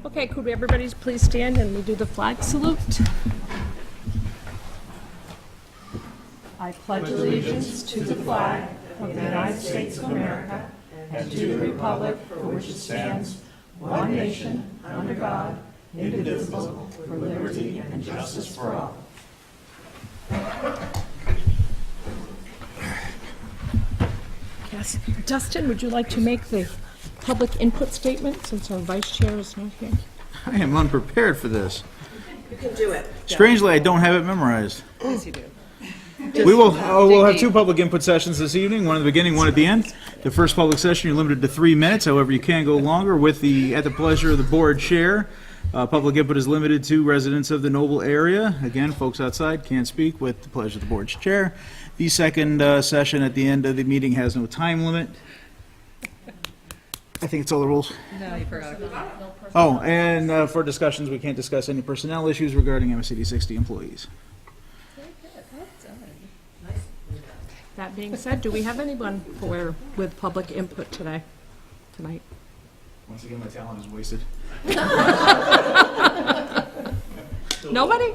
Okay, could everybody please stand and we do the flag salute? I pledge allegiance to the flag of the United States of America and to the republic for which it stands, one nation, under God, indivisible, for liberty and justice for all. Yes, Dustin, would you like to make the public input statement since our vice chair is not here? I am unprepared for this. You can do it. Strangely, I don't have it memorized. Yes, you do. We'll have two public input sessions this evening, one at the beginning, one at the end. The first public session, you're limited to 3 minutes, however, you can go longer at the pleasure of the board chair. Public input is limited to residents of the Noble area. Again, folks outside can't speak with the pleasure of the board's chair. The second session at the end of the meeting has no time limit. I think it's all the rules. No, you forgot. Oh, and for discussions, we can't discuss any personnel issues regarding MSCD 60 employees. That being said, do we have anyone with public input tonight? Once again, my talent is wasted. Nobody?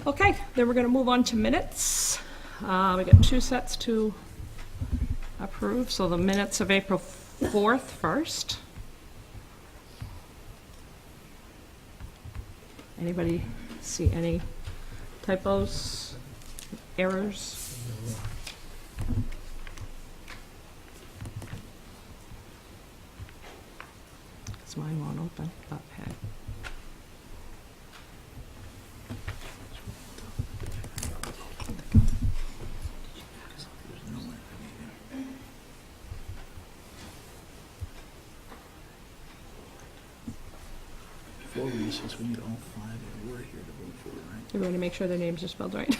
Okay, then we're going to move on to minutes. We got two sets to approve, so the minutes of April 4th first. Anybody see any typos, errors? Because mine won't open up. Hey. Before recess, we need all 5 that were here to vote for, right? Everybody make sure their names are spelled right.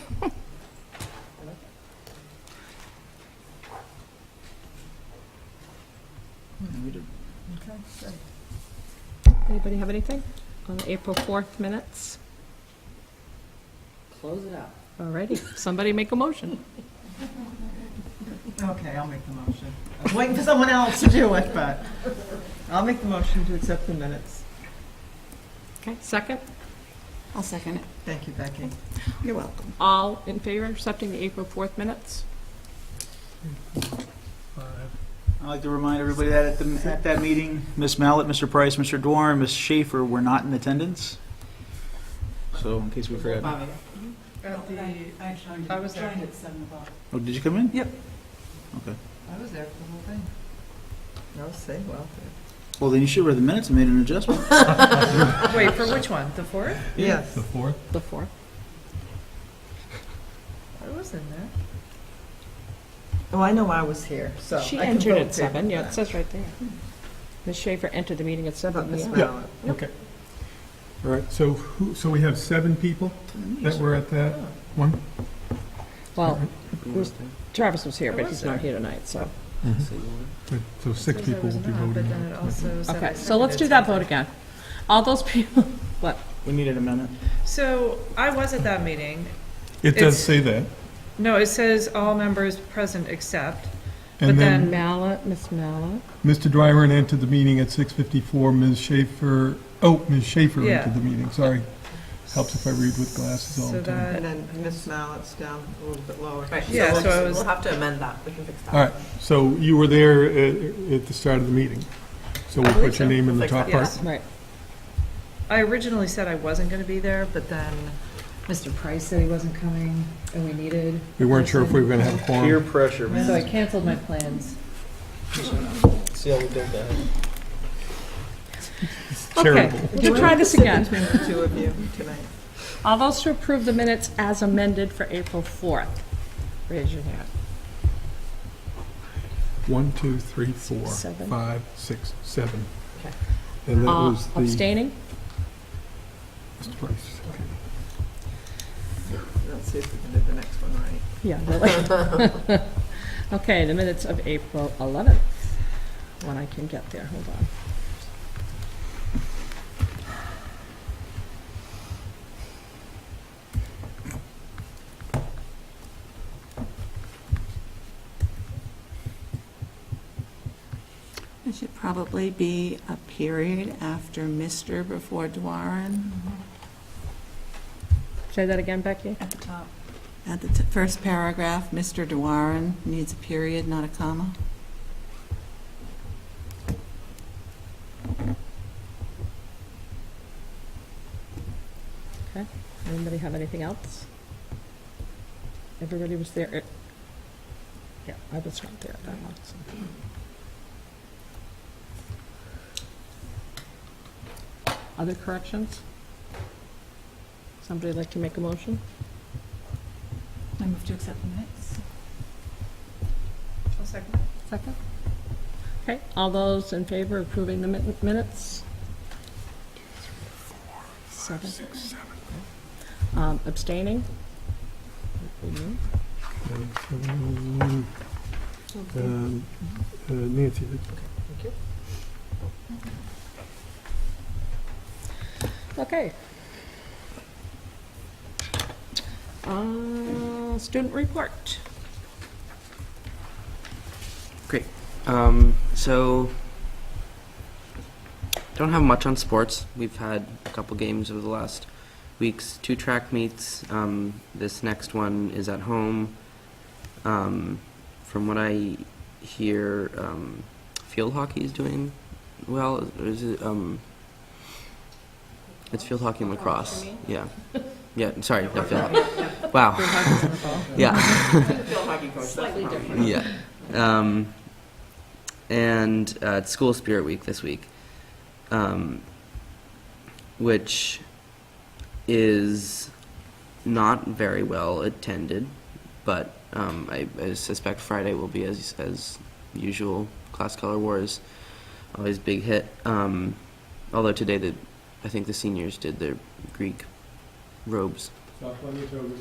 And we did. Anybody have anything on the April 4th minutes? Close it out. Alrighty, somebody make a motion. Okay, I'll make the motion. I was waiting for someone else to do it, but I'll make the motion to accept the minutes. Okay, second. I'll second it. Thank you, Becky. You're welcome. All in favor of accepting the April 4th minutes? I'd like to remind everybody that at that meeting, Ms. Mallett, Mr. Price, Mr. Dwar, and Ms. Schaefer were not in attendance. So, in case we forgot. I was there at 7 o'clock. Oh, did you come in? Yep. Okay. I was there for the whole thing. I was saying, well. Well, then you should have read the minutes and made an adjustment. Wait, for which one? The 4th? Yes. The 4th? The 4th. I was in there. Oh, I know I was here, so. She I can entered vote at 7, yeah, for it says right there. Ms. Schaefer entered the meeting at that. 7. But Miss Yeah. Mallett. Okay. All right, so we have 7 people that were at that one? Well, Travis was here, but he's not here tonight, so. Good. So 6 Says I people was will be not, voting. But then it also said I Okay, so let's do seconded that vote something. again. All those people, what? We need an amendment. So I was at that meeting. It does It's- say that. No, it says all members present except. And But then then- Mallett, Miss Mallett. Mr. Dryden entered the meeting at 6:54. Ms. Schaefer Yeah. entered the meeting, sorry. Helps if I read with glasses all So the time. that, And then Miss Mallett's down a little bit lower. Right, Yeah, so so I we'll, was- we'll have to amend that. We can fix that. All right, so you were there at the start of the meeting. So we'll believe put your so. name in the We'll top fix part. that, Right. I originally said I wasn't going to be there, but then Mr. Price said he wasn't coming and we needed. We weren't sure if we were going to have a Peer quorum. pressure, So I man. canceled my plans. See how we built that. Charitable. Okay, we'll try this again. Between the two of you tonight. All those to approve the minutes as amended for April 4th, raise your hand. 1, 2, 3, 4, 7. 5, 6, 7. Okay. And that was the... Abstaining? Mr. Price, okay. Let's see if we can do the next one right. Yeah, really. Okay, the minutes of April 11th, when I can get there, hold on. Mr. probably be a period after Mr. before Dwaran. Say that again, Becky? At the top. At the first paragraph, Mr. Dwaran needs a period, not a comma. Okay. Anybody have anything else? Everybody was there. Yeah, I was not there that one. So. Other corrections? Somebody like to make a motion? I move to accept the minutes. I'll second. Second? Okay, all those in favor of approving the minutes? 7. 6, 7. Abstaining? Nancy did. Thank you. Okay. Student report. Great. So, don't have much on sports. We've had a couple games over the last weeks, 2 track meets. This next one is at home. From what I hear, field hockey is doing well. Is it, it's field hockey and lacrosse. Yeah. Yeah, sorry, not field hockey. Wow. Yeah. Slightly different. Yeah. And it's School Spirit Week this week, which is not very well attended, but I suspect Friday will be as usual. Class color wars, always big hit. Although today I think the seniors did their Greek robes. Stop on your toes.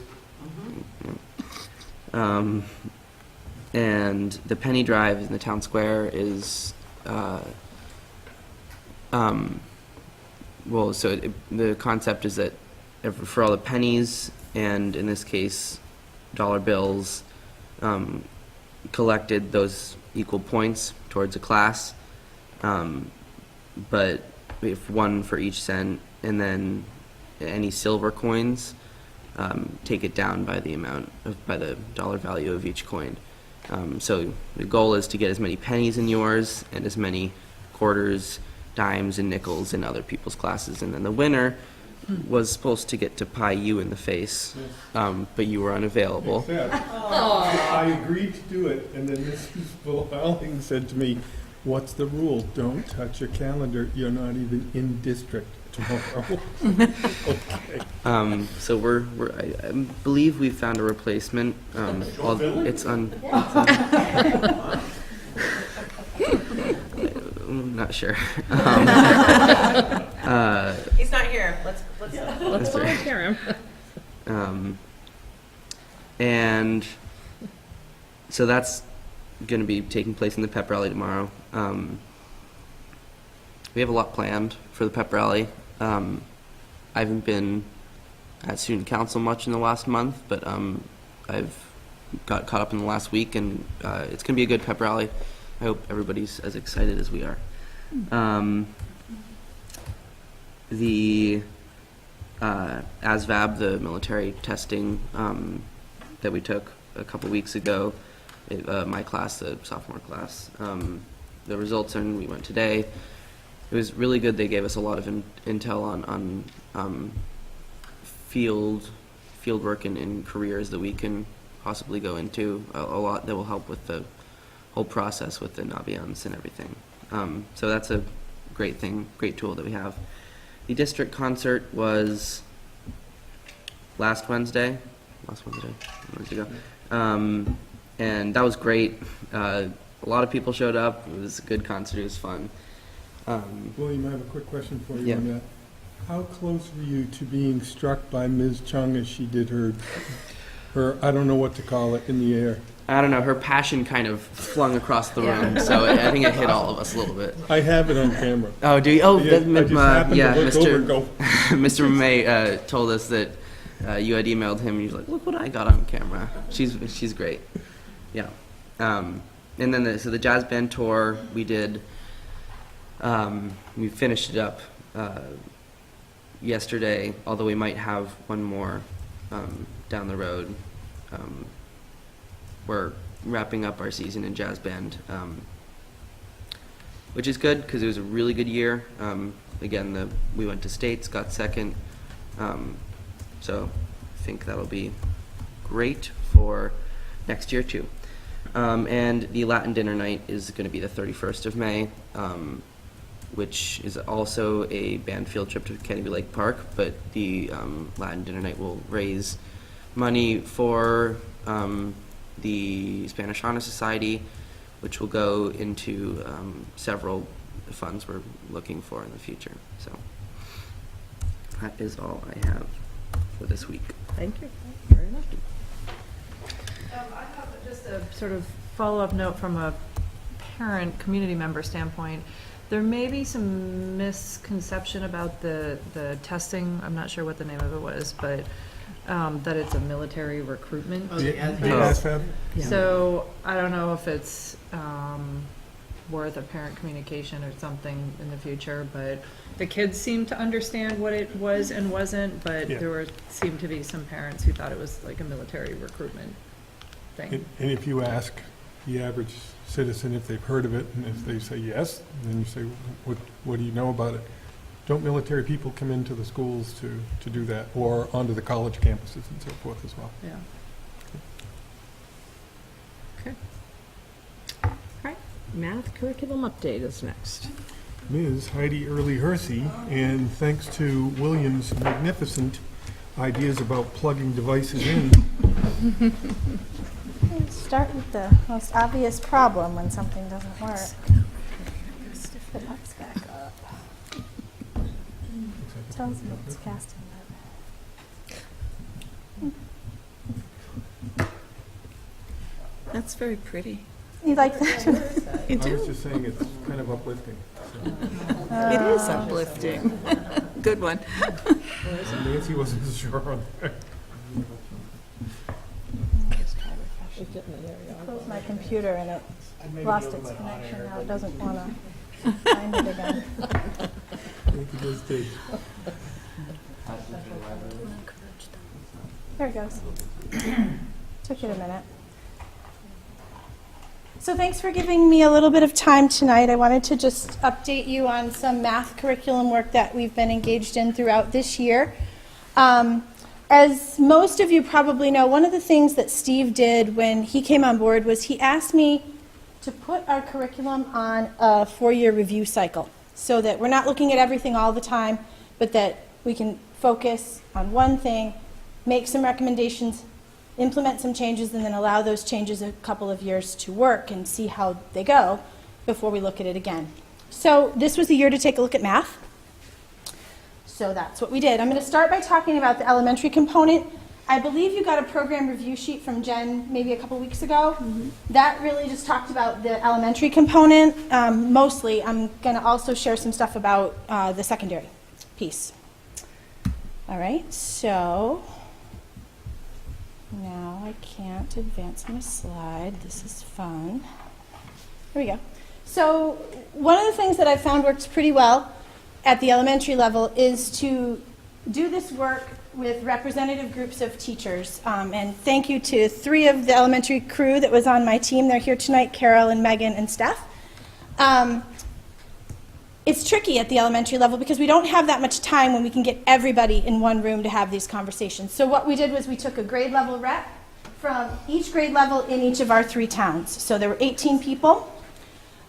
And the penny drive in the town square is, well, so the concept is that for all the pennies, and in this case, dollar bills, collected, those equal points towards a class, but we have 1 for each cent, and then any silver coins, take it down by by the dollar value of each coin. So the goal is to get as many pennies in yours and as many quarters, dimes, and nickels in other people's classes. And then the winner was supposed to get to pie you in the face, but you were unavailable. Except, I agreed to do it, and then Mrs. Howling said to me, "What's the rule? Don't touch your calendar. You're not even in district tomorrow." Okay. So I believe we found a replacement. It's on. I'm not sure. He's not here. Let's Volunteer him. And so that's going to be taking place in the pep rally tomorrow. We have a lot planned for the pep rally. I haven't been at student council much in the last month, but I've got caught up in the last week, and it's going to be a good pep rally. I hope everybody's as excited as we are. The ASVAB, the military testing that we took a couple weeks ago, my class, the sophomore class, the results in, we went today. It was really good. They gave us a lot of intel on field work and careers that we can possibly go into, a lot that will help with the whole process with the Navians and everything. So that's a great thing, great tool that we have. The district concert was last Wednesday ago. And that was great. A lot of people showed up. It was a good concert. It was fun. William, I have a quick question for you Yeah. on that. How close were you to being struck by Ms. Chung as she did her, I don't know what to call it, in the air? I don't know. Her passion kind of flung across the room, so I think it hit all of us a little bit. I have it on camera. Oh, do you? Oh, I just happened yeah, to look over and go, Mr. May told us that you had emailed him, and he was like, "Look what I got on camera." She's great. Yeah. And then so the jazz band tour, we did We finished it up yesterday, although we might have one more down the road. We're wrapping up our season in jazz band, which is good because it was a really good year. Again, we went to states, got second, so I think that'll be great for next year too. And the Latin dinner night is going to be the 31st of May, which is also a band field trip to Kennedy Lake Park, but the Latin dinner night will raise money for the Spanish Honor Society, which will go into several funds we're looking for in the future. So that is all I have for this week. Thank you. Very much. I have just a sort of follow-up note from a parent, community member standpoint. There may be some misconception about the testing. I'm not sure what the name of it was, but that it's a military recruitment. The ASVAB? So I don't know if it's worth a parent communication or something in the future, but the kids seemed to understand what it was and wasn't, but Yeah. there seemed to be some parents who thought it was like a military recruitment thing. And if you ask the average citizen if they've heard of it, and if they say yes, then you say, what do you know about it? Don't military people come into the schools to do that, or onto the college campuses and so forth as well? Yeah. Okay. All right, math curriculum update is next. Ms. Heidi Early Hersey, and thanks to William's magnificent ideas about plugging devices in, Start with the most obvious problem when something doesn't work. If it pops back up. Tells me it's casting that. That's very pretty. You like that? You I was do. just saying it's kind of uplifting. So, It is uplifting. Good one. Nancy wasn't sure on that. Closed my computer and it lost its connection. Now it doesn't want to find it again. Thank you, Ms. Tate. There it goes. Took it a minute. So thanks for giving me a little bit of time tonight. I wanted to just update you on some math curriculum work that we've been engaged in throughout this year. As most of you probably know, one of the things that Steve did when he came on board was he asked me to put our curriculum on a 4-year review cycle so that we're not looking at everything all the time, but that we can focus on one thing, make some recommendations, implement some changes, and then allow those changes a couple of years to work and see how they go before we look at it again. So this was the year to take a look at math. So that's what we did. I'm going to start by talking about the elementary component. I believe you got a program review sheet from Jen maybe a couple weeks ago. That really just talked about the elementary component. Mostly, I'm going to also share some stuff about the secondary piece. All right, so now I can't advance my slide. This is fun. Here we go. So one of the things that I found works pretty well at the elementary level is to do this work with representative groups of teachers. And thank you to 3 of the elementary crew that was on my team. They're here tonight, Carol and Megan and Steph. It's tricky at the elementary level because we don't have that much time when we can get everybody in one room to have these conversations. So what we did was we took a grade level rep from each grade level in each of our 3 towns. So there were 18 people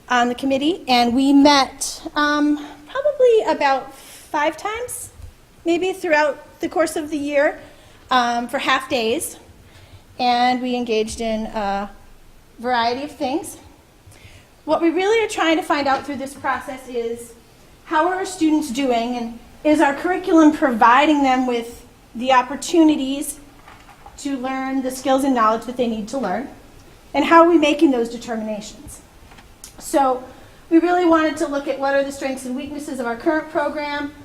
on the committee, and we met probably about 5 times, maybe throughout the course of the year, for half days, and we engaged in a variety of things. What we really are trying to find out through this process is how are our students doing, and is our curriculum providing them with the opportunities to learn the skills and knowledge that they need to learn, and how are we making those determinations? So we really wanted to look at what are the strengths and weaknesses of our current program,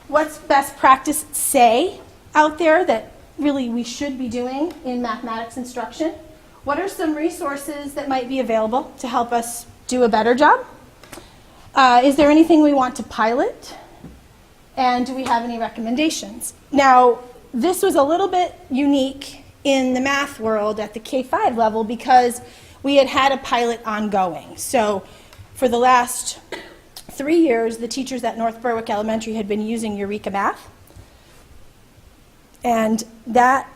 what's best practice say out there that really we should be doing in mathematics instruction, what are some resources that might be available to help us do a better job, Is there anything we want to pilot? And do we have any recommendations? Now, this was a little bit unique in the math world at the K-5 level because we had a pilot ongoing. So for the last 3 years, the teachers at North Berwick Elementary had been using Eureka Math. And that,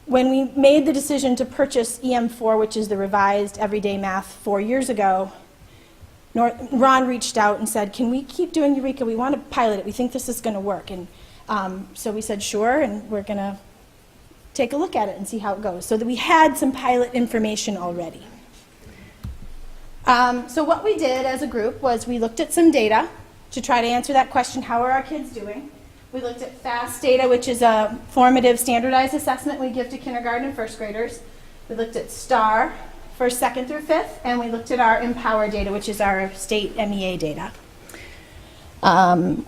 when we made the decision to purchase EM4, which is the revised everyday math 4 years ago, Ron reached out and said, can we keep doing Eureka? We want to pilot it. We think this is going to work. And so we said, sure, and we're going to take a look at it and see how it goes. So that we had some pilot information already. So what we did as a group was we looked at some data to try to answer that question, how are our kids doing? We looked at FAST data, which is a formative standardized assessment we give to kindergarten and first graders. We looked at STAR for 2nd through 5th, and we looked at our Empower data, which is our state MEA data.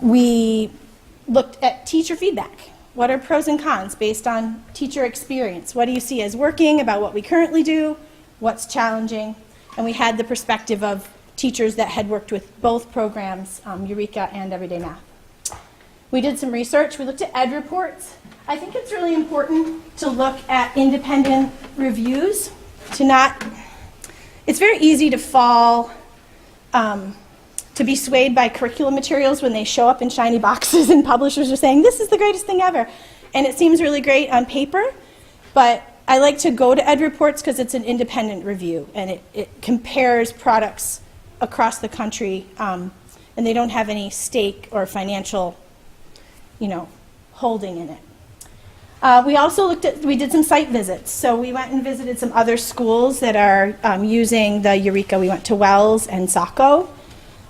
We looked at teacher feedback. What are pros and cons based on teacher experience? What do you see as working about what we currently do? What's challenging? And we had the perspective of teachers that had worked with both programs, Eureka and Everyday Math. We did some research. We looked at ed reports. I think it's really important to look at independent reviews to not, it's very easy to fall, to be swayed by curriculum materials when they show up in shiny boxes and publishers are saying, this is the greatest thing ever. And it seems really great on paper, but I like to go to ed reports because it's an independent review and it compares products across the country and they don't have any stake or financial, holding in it. We also we did some site visits. So we went and visited some other schools that are using the Eureka. We went to Wells and Saco,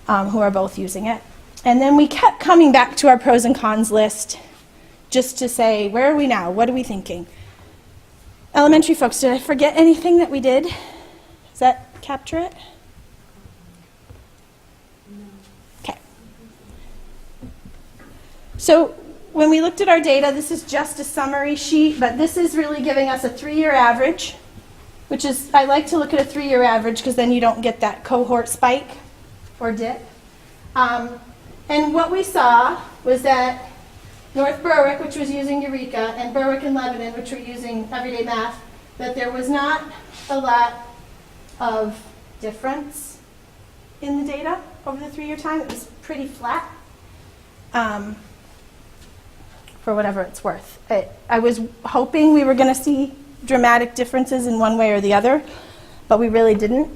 who are both using it. And then we kept coming back to our pros and cons list just to say, where are we now? What are we thinking? Elementary folks, did I forget anything that we did? Does that capture it? Okay. So when we looked at our data, this is just a summary sheet, but this is really giving us a 3-year average, which is, I like to look at a 3-year average because then you don't get that cohort spike or dip. And what we saw was that North Berwick, which was using Eureka, and Berwick and Lebanon, which were using Everyday Math, that there was not a lot of difference in the data over the 3-year time. It was pretty flat. For whatever it's worth. I was hoping we were going to see dramatic differences in one way or the other, but we really didn't.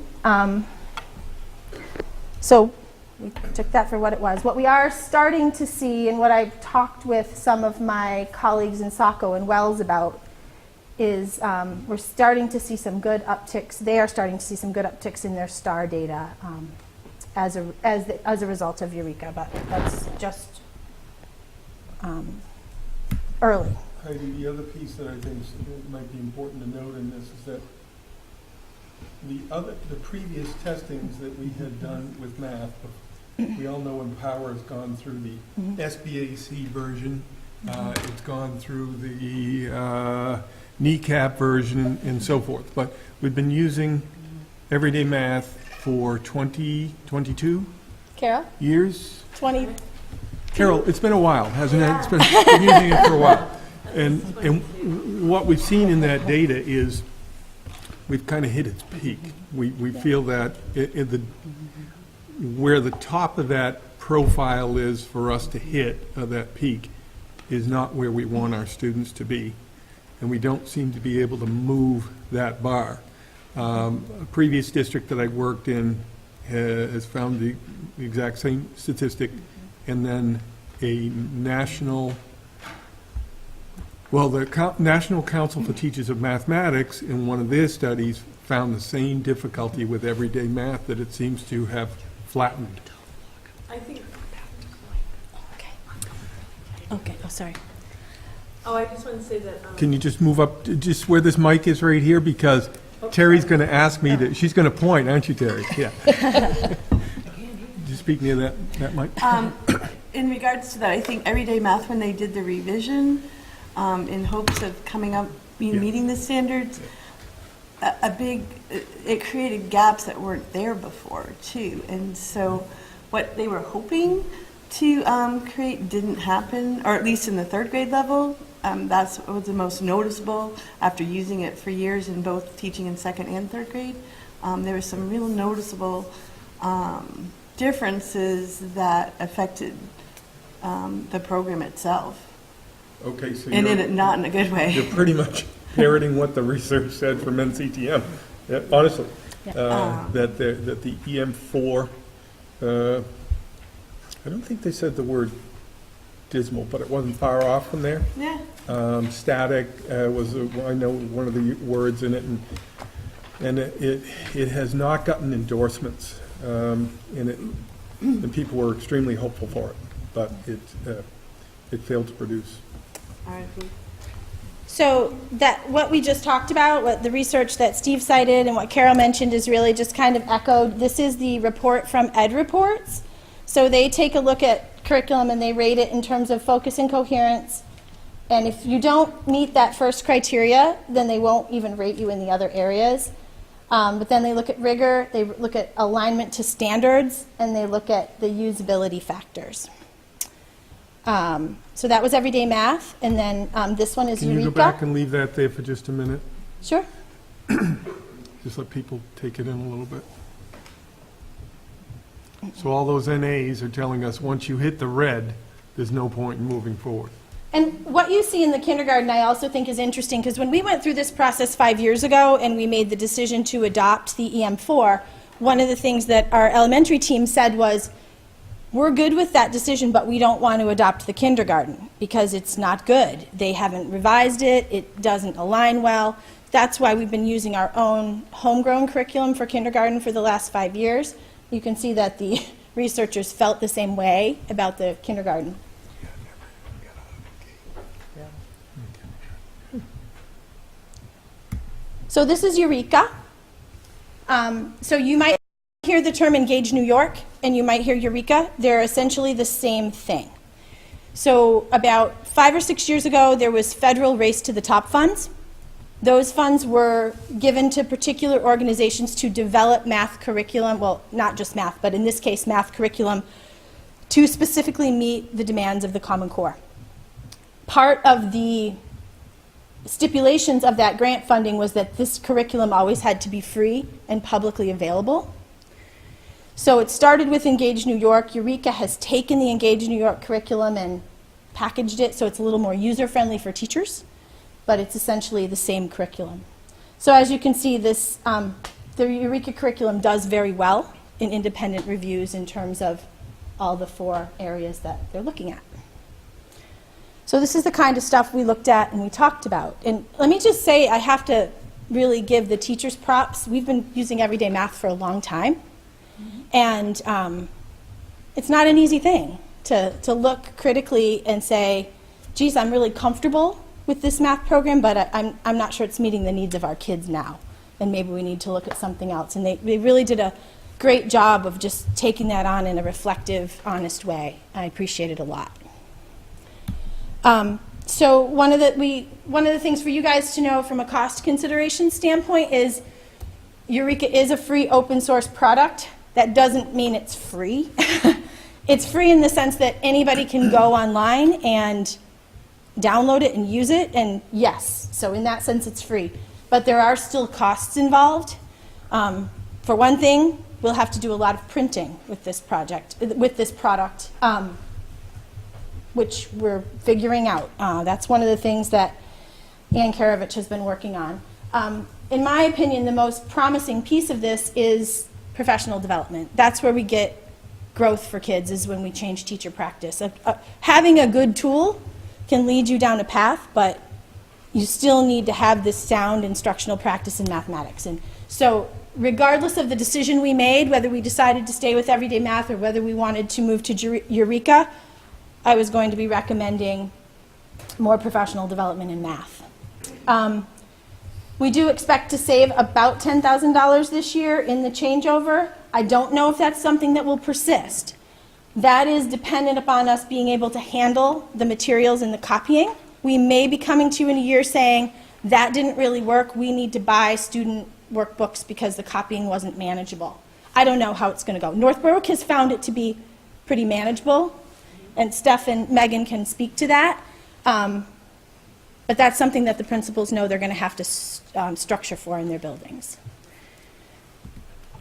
So we took that for what it was. What we are starting to see, and what I've talked with some of my colleagues in Saco and Wells about, is we're starting to see some good upticks. They are starting to see some good upticks in their STAR data as a result of Eureka, but that's just early. Heidi, the other piece that I think might be important to note in this is that the previous testings that we had done with math, we all know Empower has gone through the SBAC version, it's gone through the kneecap version and so forth, but we've been using Everyday Math for 22 Carol? years. 20. Carol, it's been a while, hasn't it? It's been using it for a while. And what we've seen in that data is we've kind of hit its peak. We feel that where the top of that profile is for us to hit that peak is not where we want our students to be. And we don't seem to be able to move that bar. A previous district that I worked in has found the exact same statistic. And then a national, the National Council for Teachers of Mathematics, in one of their studies, found the same difficulty with Everyday Math, that it seems to have flattened. I think. Okay. Oh, sorry. Oh, I just want to say that. Can you just move up, just where this mic is right here? Because Terry's going to ask me to, she's going to point, aren't you, Terry? Yeah. Just speak near that mic. In regards to that, I think Everyday Math, when they did the revision, in hopes of coming up, meeting the standards, it created gaps that weren't there before, too. And so what they were hoping to create didn't happen, or at least in the third grade level. That's what was the most noticeable after using it for years in both teaching in second and third grade. There were some real noticeable differences that affected the program itself, Okay, so and not in a good way. you're pretty much parroting what the research said from NCTM. Yeah, honestly, that the EM4, I don't think they said the word dismal, but it wasn't far off from there. Yeah. Static was, I know, one of the words in it, and it has not gotten endorsements, and people were extremely hopeful for it, but it failed to produce. So that, what we just talked about, what the research that Steve cited and what Carol mentioned is really just kind of echoed. This is the report from Ed Reports. So they take a look at curriculum and they rate it in terms of focus and coherence. And if you don't meet that first criteria, then they won't even rate you in the other areas. But then they look at rigor, they look at alignment to standards, and they look at the usability factors. So that was everyday math, and then this one is Can Eureka. you go back and leave that there for just a minute? Sure. Just let people take it in a little bit. So all those NAs are telling us, once you hit the red, there's no point in moving forward. And what you see in the kindergarten, I also think is interesting, because when we went through this process 5 years ago and we made the decision to adopt the EM4, one of the things that our elementary team said was, we're good with that decision, but we don't want to adopt the kindergarten because it's not good. They haven't revised it, it doesn't align well. That's why we've been using our own homegrown curriculum for kindergarten for the last 5 years. You can see that the researchers felt the same way about the kindergarten. So this is Eureka. So you might hear the term Engage New York and you might hear Eureka. They're essentially the same thing. So about 5 or 6 years ago, there was federal Race to the Top funds. Those funds were given to particular organizations to develop math curriculum, well, not just math, but in this case, math curriculum, to specifically meet the demands of the Common Core. Part of the stipulations of that grant funding was that this curriculum always had to be free and publicly available. So it started with Engage New York. Eureka has taken the Engage New York curriculum and packaged it so it's a little more user-friendly for teachers, but it's essentially the same curriculum. So as you can see, this, the Eureka curriculum does very well in independent reviews in terms of all the 4 areas that they're looking at. So this is the kind of stuff we looked at and we talked about. And let me just say, I have to really give the teachers props. We've been using everyday math for a long time. And it's not an easy thing to look critically and say, geez, I'm really comfortable with this math program, but I'm not sure it's meeting the needs of our kids now. And maybe we need to look at something else. And they really did a great job of just taking that on in a reflective, honest way. I appreciate it a lot. So one of the things for you guys to know from a cost consideration standpoint is Eureka is a free open source product. That doesn't mean it's free. It's free in the sense that anybody can go online and download it and use it, and yes, so in that sense it's free. But there are still costs involved. For one thing, we'll have to do a lot of printing with this product, which we're figuring out. That's one of the things that Ann Karavich has been working on. In my opinion, the most promising piece of this is professional development. That's where we get growth for kids, is when we change teacher practice. Having a good tool can lead you down a path, but you still need to have this sound instructional practice in mathematics. And so regardless of the decision we made, whether we decided to stay with everyday math or whether we wanted to move to Eureka, I was going to be recommending more professional development in math. We do expect to save about $10,000 this year in the changeover. I don't know if that's something that will persist. That is dependent upon us being able to handle the materials and the copying. We may be coming to you in a year saying, that didn't really work, we need to buy student workbooks because the copying wasn't manageable. I don't know how it's going to go. North Berwick has found it to be pretty manageable, and Steph and Megan can speak to that. But that's something that the principals know they're going to have to structure for in their buildings.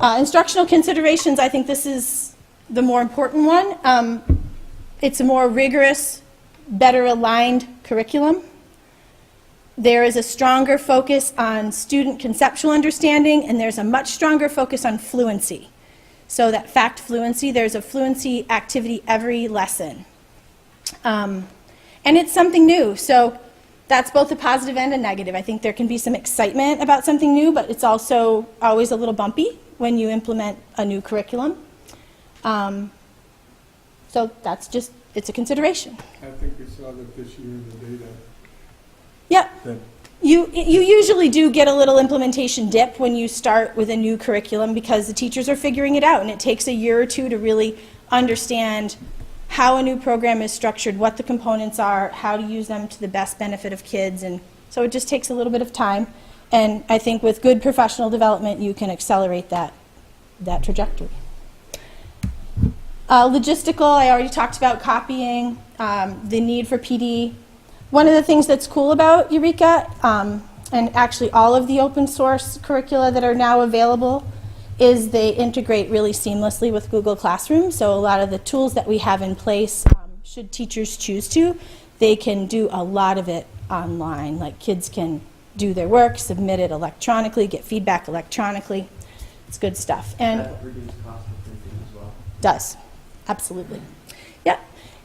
Instructional considerations, I think this is the more important one. It's a more rigorous, better aligned curriculum. There is a stronger focus on student conceptual understanding, and there's a much stronger focus on fluency. So that fact fluency, there's a fluency activity every lesson. And it's something new, so that's both a positive and a negative. I think there can be some excitement about something new, but it's also always a little bumpy when you implement a new curriculum. So that's just, it's a consideration. I think we saw that this year in the data. Yep. That You usually do get a little implementation dip when you start with a new curriculum because the teachers are figuring it out, and it takes a year or two to really understand how a new program is structured, what the components are, how to use them to the best benefit of kids, and so it just takes a little bit of time. And I think with good professional development, you can accelerate that trajectory. Logistical, I already talked about copying, the need for PD. One of the things that's cool about Eureka, and actually all of the open source curricula that are now available, is they integrate really seamlessly with Google Classroom. So a lot of the tools that we have in place, should teachers choose to, they can do a lot of it online. Like kids can do their work, submit it electronically, get feedback electronically. It's good stuff. And reduce cost of printing as well. does, absolutely. Yep.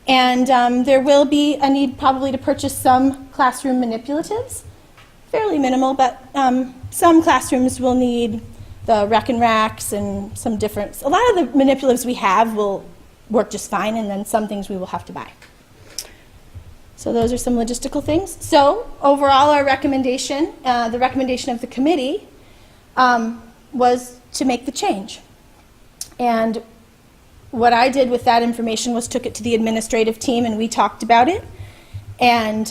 And there will be a need probably to purchase some classroom manipulatives, fairly minimal, but some classrooms will need the Rec and Racks and some different, a lot of the manipulatives we have will work just fine, and then some things we will have to buy. So those are some logistical things. So overall, our recommendation, the recommendation of the committee, was to make the change. And what I did with that information was took it to the administrative team, and we talked about it. And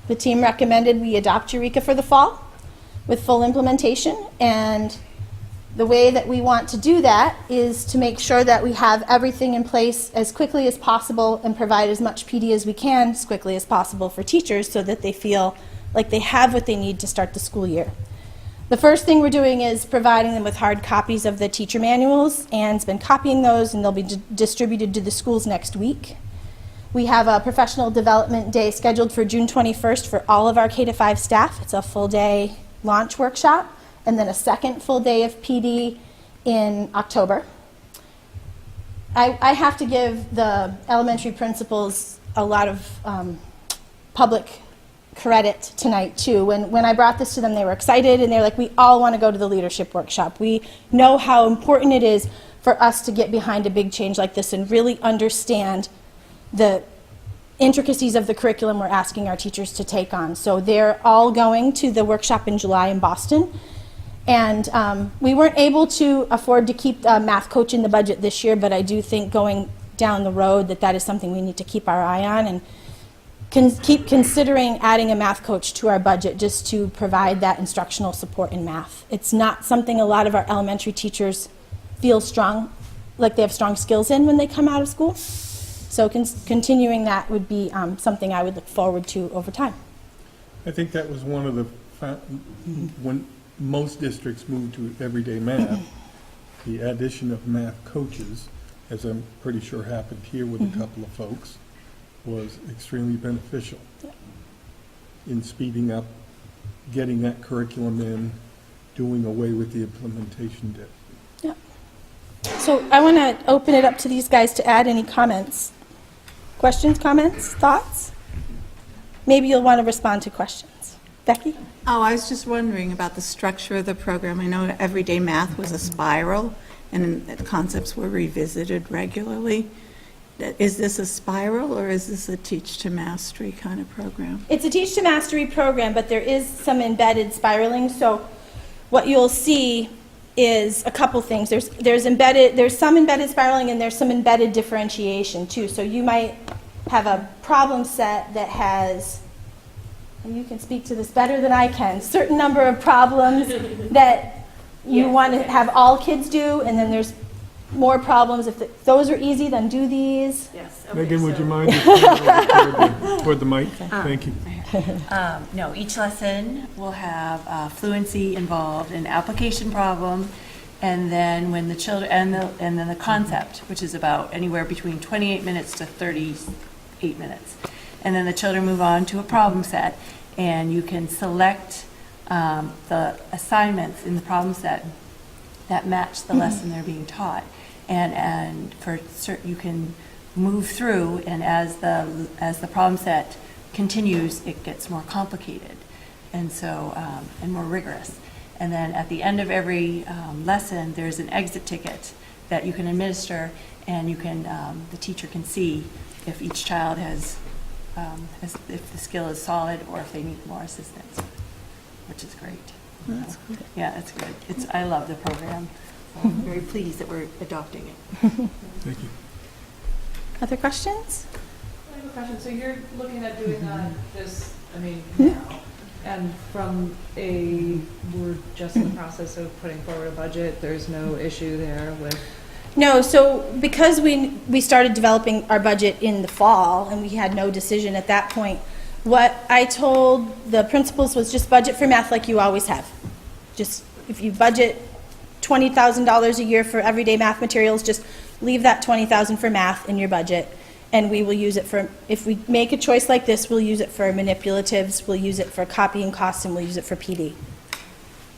the team recommended we adopt Eureka for the fall with full implementation. And the way that we want to do that is to make sure that we have everything in place as quickly as possible and provide as much PD as we can as quickly as possible for teachers so that they feel like they have what they need to start the school year. The first thing we're doing is providing them with hard copies of the teacher manuals. Anne's been copying those, and they'll be distributed to the schools next week. We have a professional development day scheduled for June 21st for all of our K-5 staff. It's a full-day launch workshop, and then a second full day of PD in October. I have to give the elementary principals a lot of public credit tonight too. When I brought this to them, they were excited, and they're like, we all want to go to the leadership workshop. We know how important it is for us to get behind a big change like this and really understand the intricacies of the curriculum we're asking our teachers to take on. So they're all going to the workshop in July in Boston. And we weren't able to afford to keep a math coach in the budget this year, but I do think going down the road that is something we need to keep our eye on, and keep considering adding a math coach to our budget just to provide that instructional support in math. It's not something a lot of our elementary teachers feel strong, like they have strong skills in when they come out of school. So continuing that would be something I would look forward to over time. I think that was one of the, when most districts moved to everyday math, the addition of math coaches, as I'm pretty sure happened here with a couple of folks, was extremely beneficial in speeding up, getting that curriculum in, doing away with the implementation dip. Yeah. So I want to open it up to these guys to add any comments. Questions, comments, thoughts? Maybe you'll want to respond to questions. Becky? Oh, I was just wondering about the structure of the program. I know everyday math was a spiral, and the concepts were revisited regularly. Is this a spiral, or is this a teach to mastery kind of program? It's a teach to mastery program, but there is some embedded spiraling. So what you'll see is a couple things. There's some embedded spiraling, and there's some embedded differentiation too. So you might have a problem set that has, and you can speak to this better than I can, certain number of problems that you want to have all kids do, and then there's more problems. If those are easy, then do these. Yes. Megan, would you mind just coming over toward the mic? Thank you. No, each lesson will have fluency involved, an application problem, and then when the children, and then the concept, which is about anywhere between 28 minutes to 38 minutes. And then the children move on to a problem set, and you can select the assignments in the problem set that match the lesson they're being taught. And for certain, you can move through, and as the problem set continues, it gets more complicated, and so and more rigorous. And then at the end of every lesson, there's an exit ticket that you can administer, and you can the teacher can see if each child has if the skill is solid or if they need more assistance, which is great. That's good. Yeah, it's good. I love the program. So I'm very pleased that we're adopting it. Thank you. Other questions? I have a question. So you're looking at doing now, and we're just in the process of putting forward a budget. There's no issue there with. No, so because we started developing our budget in the fall and we had no decision at that point, what I told the principals was just budget for math like you always have. Just if you budget $20,000 a year for everyday math materials, just leave that $20,000 for math in your budget, and we will use it for, if we make a choice like this, we'll use it for manipulatives, we'll use it for copying costs, and we'll use it for PD.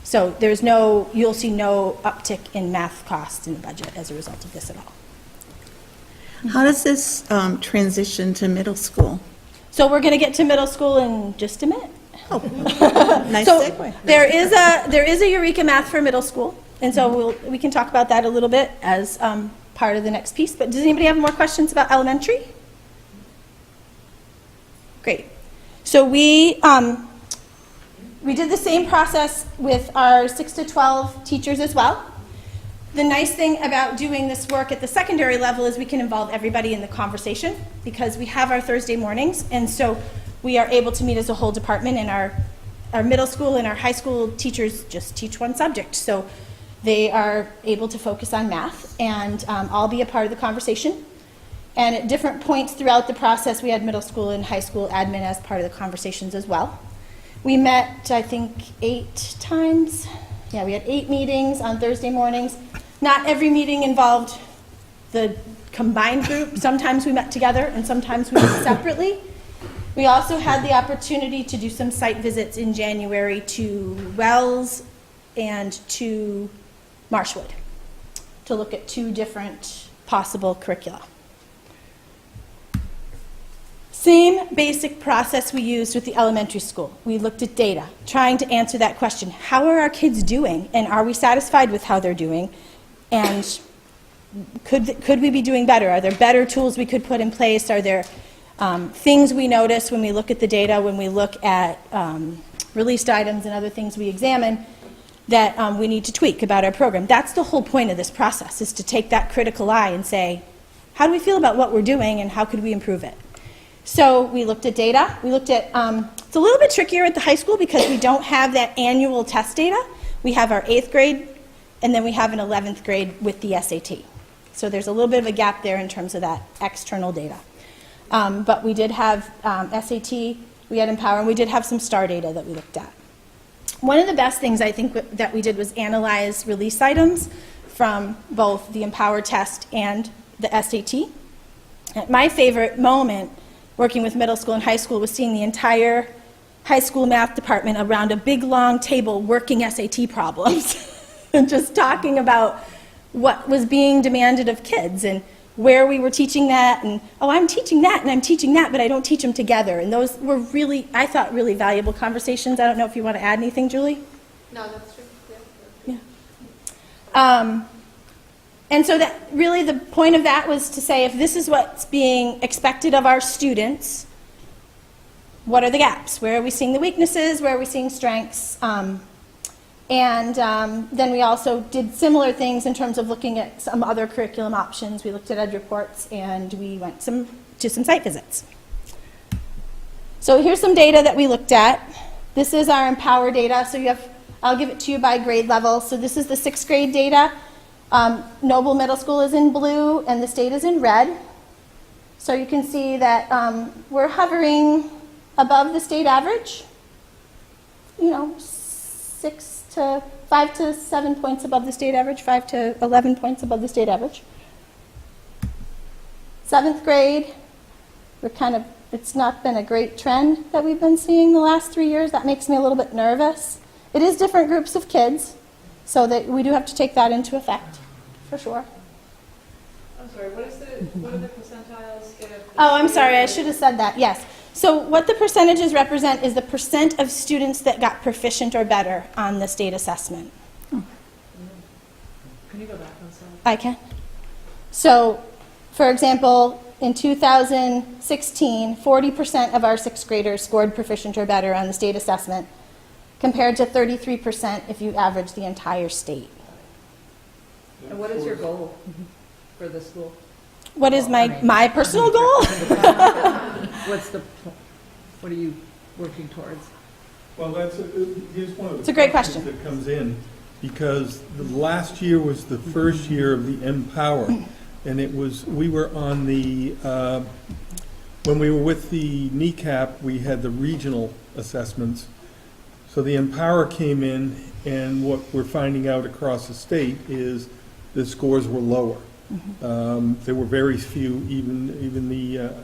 So there's no, you'll see no uptick in math costs in the budget as a result of this at all. How does this transition to middle school? So we're going to get to middle school in just a minute. Nice So segue. there is a Eureka Math for middle school, and so we can talk about that a little bit as part of the next piece. But does anybody have more questions about elementary? Great. So we did the same process with our 6 to 12 teachers as well. The nice thing about doing this work at the secondary level is we can involve everybody in the conversation because we have our Thursday mornings, and so we are able to meet as a whole department, and our middle school and our high school teachers just teach one subject. So they are able to focus on math and all be a part of the conversation. And at different points throughout the process, we had middle school and high school admin as part of the conversations as well. We met, I think, 8 times. Yeah, we had 8 meetings on Thursday mornings. Not every meeting involved the combined group. Sometimes we met together and sometimes we met separately. We also had the opportunity to do some site visits in January to Wells and to Marshwood to look at 2 different possible curricula. Same basic process we used with the elementary school. We looked at data, trying to answer that question. How are our kids doing, and are we satisfied with how they're doing? And could we be doing better? Are there better tools we could put in place? Are there things we notice when we look at the data, when we look at released items and other things we examine that we need to tweak about our program? That's the whole point of this process, is to take that critical eye and say, how do we feel about what we're doing and how could we improve it? So we looked at data. We looked at, it's a little bit trickier at the high school because we don't have that annual test data. We have our 8th grade, and then we have an 11th grade with the SAT. So there's a little bit of a gap there in terms of that external data. But we did have SAT, we had Empower, and we did have some STAR data that we looked at. One of the best things I think that we did was analyze release items from both the Empower test and the SAT. My favorite moment working with middle school and high school was seeing the entire high school math department around a big long table working SAT problems and just talking about what was being demanded of kids and where we were teaching that, and oh, I'm teaching that and I'm teaching that, but I don't teach them together. And those were really, I thought, really valuable conversations. I don't know if you want to add anything, Julie? No, that's true. Yeah. And so that really the point of that was to say, if this is what's being expected of our students, what are the gaps? Where are we seeing the weaknesses? Where are we seeing strengths? And then we also did similar things in terms of looking at some other curriculum options. We looked at ed reports and we went to some site visits. So here's some data that we looked at. This is our Empower data. So you have I'll give it to you by grade level. So this is the 6th grade data. Noble Middle School is in blue and the state is in red. So you can see that we're hovering above the state average, 5 to 7 points above the state average, 5 to 11 points above the state average. 7th grade, it's not been a great trend that we've been seeing the last 3 years. That makes me a little bit nervous. It is different groups of kids, so that we do have to take that into effect, for sure. I'm sorry, what are the percentiles? Oh, I'm sorry, I should have said that, yes. So what the percentages represent is the percent of students that got proficient or better on the state assessment. Can you go back one slide? I can. So, for example, in 2016, 40% of our 6th graders scored proficient or better on the state assessment, compared to 33% if you average the entire state. And what is your goal for the school? What is my personal goal? What are you working towards? Well, here's one of the It's a great questions question. that comes in, because the last year was the first year of the Empower, and we were on the, when we were with the NECAP, we had the regional assessments. So the Empower came in, and what we're finding out across the state is the scores were lower. There were very few, even the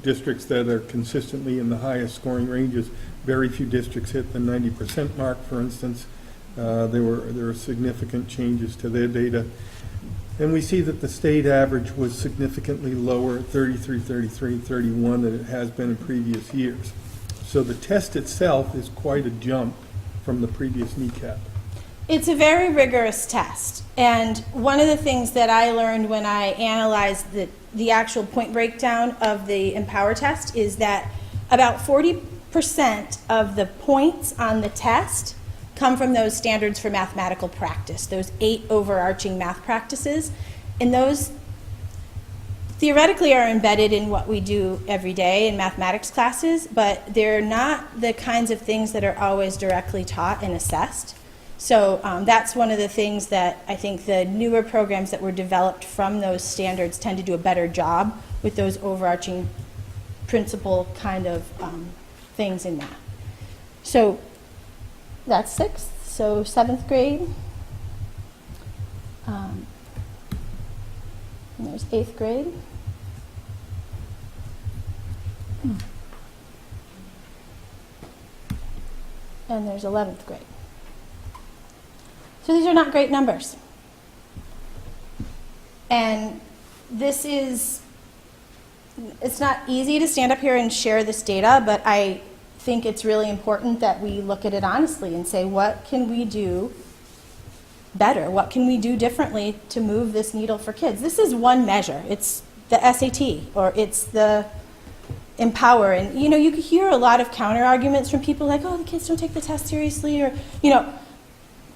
districts that are consistently in the highest scoring ranges, very few districts hit the 90% mark, for instance. There were significant changes to their data. And we see that the state average was significantly lower, 33, 33, 31, than it has been in previous years. So the test itself is quite a jump from the previous NECAP. It's a very rigorous test. And one of the things that I learned when I analyzed the actual point breakdown of the Empower test is that about 40% of the points on the test come from those standards for mathematical practice, those 8 overarching math practices. And those theoretically are embedded in what we do every day in mathematics classes, but they're not the kinds of things that are always directly taught and assessed. So that's one of the things that I think the newer programs that were developed from those standards tend to do a better job with those overarching principle kind of things in that. So that's 6th, so 7th grade. And there's 8th grade. And there's 11th grade. So these are not great numbers. And it's not easy to stand up here and share this data, but I think it's really important that we look at it honestly and say, what can we do better? What can we do differently to move this needle for kids? This is one measure. It's the SAT, or it's the Empower. And, you could hear a lot of counter arguments from people like, oh, the kids don't take the test seriously, or,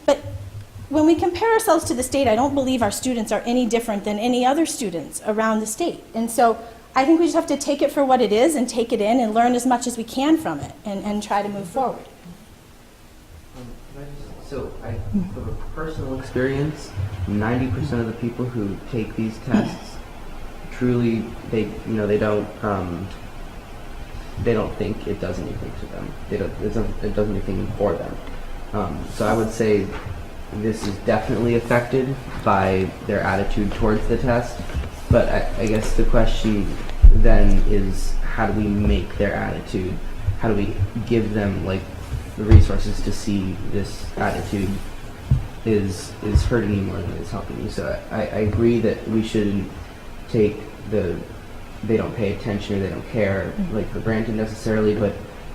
but when we compare ourselves to the state, I don't believe our students are any different than any other students around the state. And so I think we just have to take it for what it is and take it in and learn as much as we can from it and try to move forward. So, from a personal experience, 90% of the people who take these tests truly, they don't think it does anything to them. It does anything for them. So I would say this is definitely affected by their attitude towards the test. But I guess the question then is, how do we make their attitude? How do we give them the resources to see this attitude is hurting you more than it's helping you? So I agree that we shouldn't take they don't pay attention or they don't care for granted necessarily, but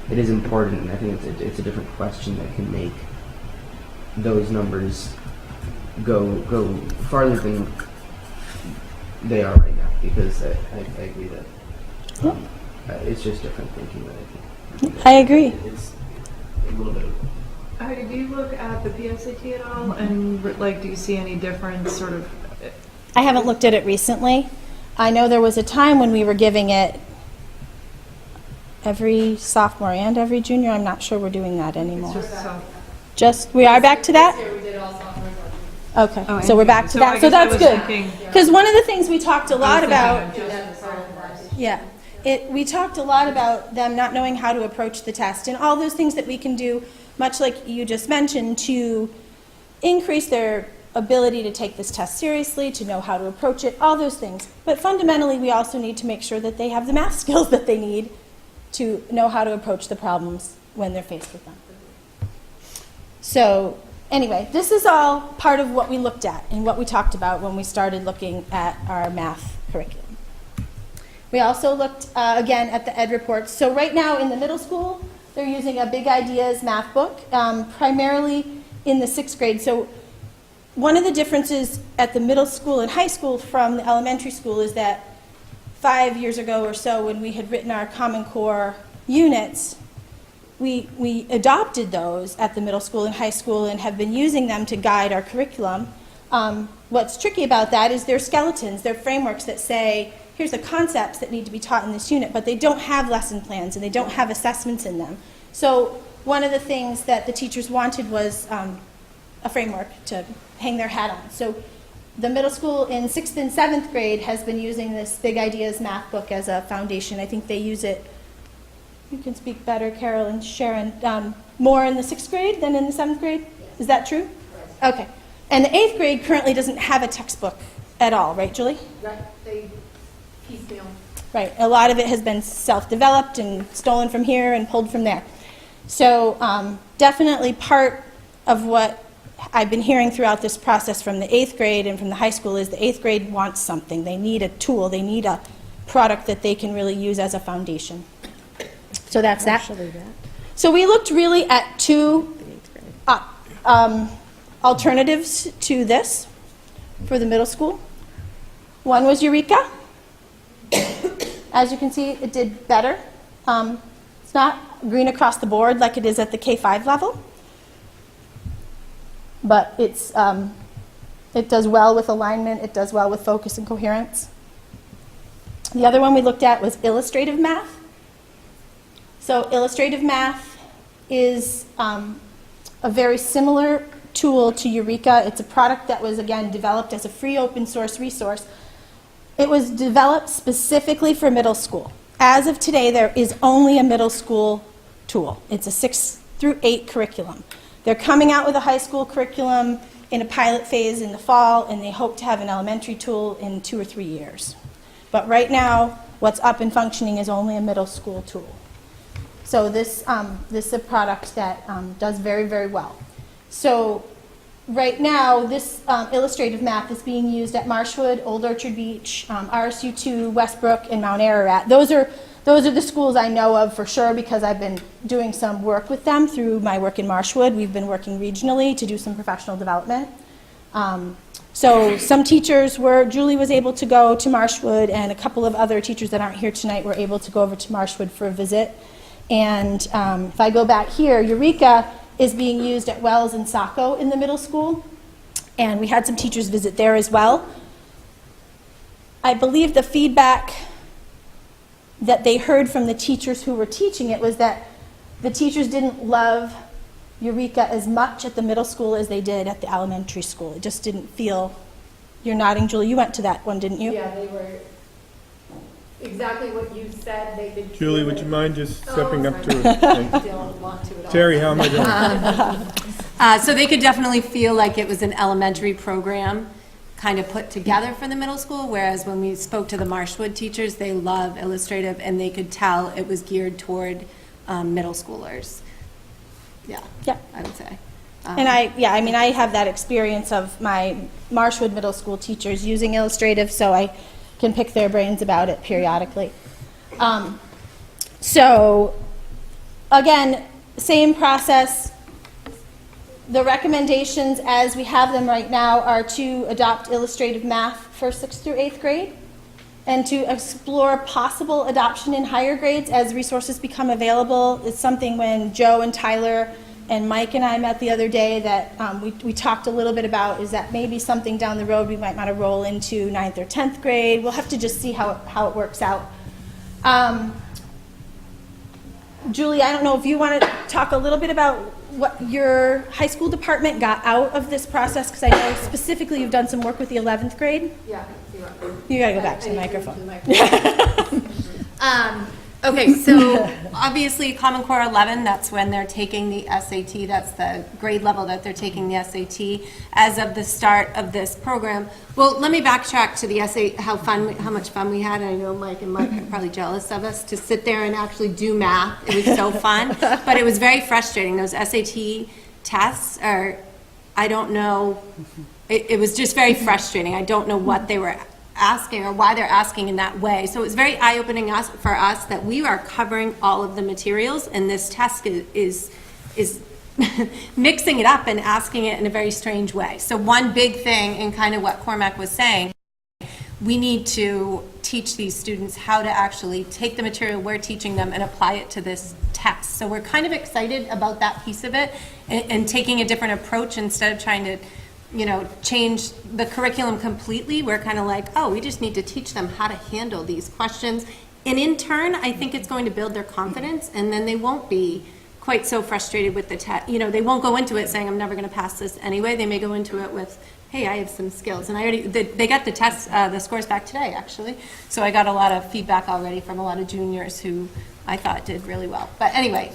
it is important, and I think it's a different question that can make those numbers go farther than they are right now, because I agree that it's just different thinking that I think. I agree. It's a little bit of Heidi, do you look at the PSAT at all, and do you see any difference sort of? I haven't looked at it recently. I know there was a time when we were giving it every sophomore and every junior. I'm not sure we're doing that anymore. It's just We are back to that? Okay, so we're back to that, so that's good. Because one of the things we talked a lot about, yeah, we talked a lot about them not knowing how to approach the test, and all those things that we can do, much like you just mentioned, to increase their ability to take this test seriously, to know how to approach it, all those things. But fundamentally, we also need to make sure that they have the math skills that they need to know how to approach the problems when they're faced with them. So anyway, this is all part of what we looked at and what we talked about when we started looking at our math curriculum. We also looked, again, at the ed reports. So right now in the middle school, they're using a Big Ideas math book, primarily in the 6th grade. So one of the differences at the middle school and high school from the elementary school is that 5 years ago or so, when we had written our Common Core units, we adopted those at the middle school and high school and have been using them to guide our curriculum. What's tricky about that is they're skeletons, they're frameworks that say, here's the concepts that need to be taught in this unit, but they don't have lesson plans and they don't have assessments in them. So one of the things that the teachers wanted was a framework to hang their hat on. So the middle school in 6th and 7th grade has been using this Big Ideas math book as a foundation. I think they use it, you can speak better, Carol and Sharon, more in the 6th grade than in the 7th grade? Is that true? Okay. And the 8th grade currently doesn't have a textbook at all, right, Julie? Right, they piecemeal. Right. A lot of it has been self-developed and stolen from here and pulled from there. So definitely part of what I've been hearing throughout this process from the 8th grade and from the high school is the 8th grade wants something. They need a tool. They need a product that they can really use as a foundation. So that's that. So we looked really at two alternatives to this for the middle school. One was Eureka. As you can see, it did better. It's not green across the board like it is at the K-5 level, but it does well with alignment. It does well with focus and coherence. The other one we looked at was illustrative math. So illustrative math is a very similar tool to Eureka. It's a product that was, again, developed as a free open source resource. It was developed specifically for middle school. As of today, there is only a middle school tool. It's a 6 through 8 curriculum. They're coming out with a high school curriculum in a pilot phase in the fall, and they hope to have an elementary tool in 2 or 3 years. But right now, what's up and functioning is only a middle school tool. So this is a product that does very, very well. So right now, this illustrative math is being used at Marshwood, Old Orchard Beach, RSU2, Westbrook, and Mount Ararat. Those are the schools I know of for sure because I've been doing some work with them through my work in Marshwood. We've been working regionally to do some professional development. So some teachers Julie was able to go to Marshwood, and a couple of other teachers that aren't here tonight were able to go over to Marshwood for a visit. And if I go back here, Eureka is being used at Wells and Saco in the middle school, and we had some teachers visit there as well. I believe the feedback that they heard from the teachers who were teaching it was that the teachers didn't love Eureka as much at the middle school as they did at the elementary school. It just didn't feel, you're nodding, Julie, you went to that one, didn't you? Yeah, they were exactly what you said. They did. Julie, would you mind just stepping up to sorry. it? Don't want to at all. Terry, how am I doing? So they could definitely feel like it was an elementary program kind of put together for the middle school, whereas when we spoke to the Marshwood teachers, they love illustrative, and they could tell it was geared toward middle schoolers. Yeah, I would say. And I have that experience of my Marshwood middle school teachers using illustrative, so I can pick their brains about it periodically. So again, same process. The recommendations as we have them right now are to adopt illustrative math for 6th through 8th grade and to explore possible adoption in higher grades as resources become available. It's something when Joe and Tyler and Mike and I met the other day that we talked a little bit about, is that maybe something down the road we might want to roll into 9th or 10th grade. We'll have to just see how it works out. Julie, I don't know if you want to talk a little bit about what your high school department got out of this process, because I know specifically you've done some work with the 11th grade. Yeah. You gotta go back to the microphone. Okay, so obviously Common Core 11, that's when they're taking the SAT, that's the grade level that they're taking the SAT as of the start of this program. Well, let me backtrack to the how much fun we had. I know Mike and Mike are probably jealous of us to sit there and actually do math. It was so fun, but it was very frustrating. Those SAT tests are, I don't know, it was just very frustrating. I don't know what they were asking or why they're asking in that way. So it was very eye-opening for us that we are covering all of the materials, and this test is mixing it up and asking it in a very strange way. So one big thing, and kind of what Cormac was saying, we need to teach these students how to actually take the material we're teaching them and apply it to this test. So we're kind of excited about that piece of it, and taking a different approach instead of trying to change the curriculum completely. We're kind of like, oh, we just need to teach them how to handle these questions. And in turn, I think it's going to build their confidence, and then they won't be quite so frustrated with the test. They won't go into it saying, I'm never going to pass this anyway. They may go into it with, hey, I have some skills. And they got the scores back today, actually. So I got a lot of feedback already from a lot of juniors who I thought did really well. But anyway,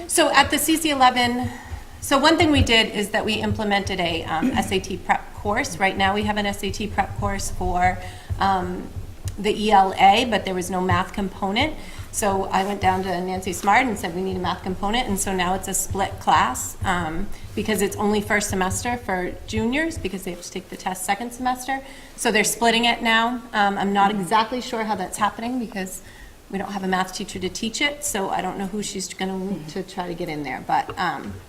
so at the CC11, so one thing we did is that we implemented a SAT prep course. Right now we have an SAT prep course for the ELA, but there was no math component. So I went down to Nancy Smart and said we need a math component, and so now it's a split class because it's only first semester for juniors because they have to take the test second semester. So they're splitting it now. I'm not exactly sure how that's happening because we don't have a math teacher to teach it, so I don't know who she's going to try to get in there, but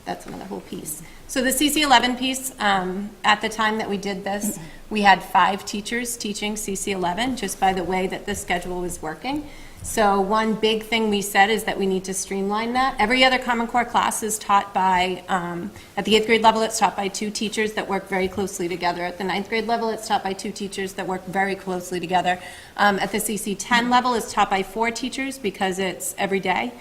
that's another whole piece. So the CC11 piece, at the time that we did this, we had 5 teachers teaching CC11 just by the way that the schedule was working. So one big thing we said is that we need to streamline that. Every other Common Core class is taught by, at the 8th grade level, it's taught by 2 teachers that work very closely together. At the 9th grade level, it's taught by 2 teachers that work very closely together. At the CC10 level, it's taught by 4 teachers because it's every day.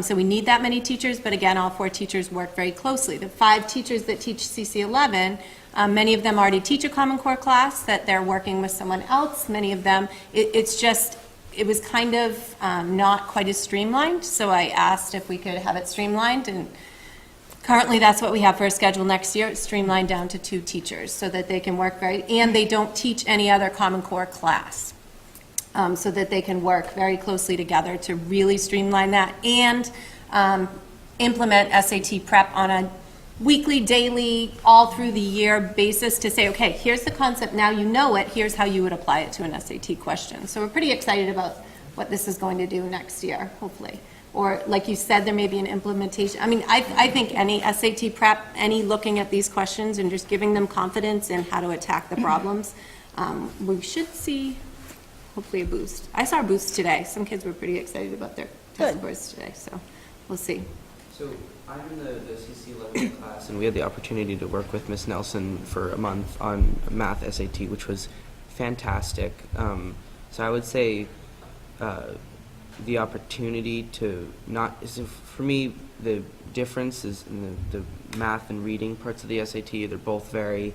So we need that many teachers, but again, all 4 teachers work very closely. The 5 teachers that teach CC11, many of them already teach a Common Core class that they're working with someone else. Many of them, it was kind of not quite as streamlined, so I asked if we could have it streamlined, and currently that's what we have for a schedule next year. It's streamlined down to 2 teachers so that they can work and they don't teach any other Common Core class, so that they can work very closely together to really streamline that and implement SAT prep on a weekly, daily, all through the year basis to say, okay, here's the concept, now you know it, here's how you would apply it to an SAT question. So we're pretty excited about what this is going to do next year, hopefully. Or like you said, there may be an implementation. I mean, I think any SAT prep, any looking at these questions and just giving them confidence in how to attack the problems, we should see hopefully a boost. I saw a boost today. Some kids were pretty excited about their test scores today, so we'll see. So I'm in the CC11 class, and we had the opportunity to work with Miss Nelson for a month on math SAT, which was fantastic. So I would say the opportunity to for me, the difference is in the math and reading parts of the SAT. They're both very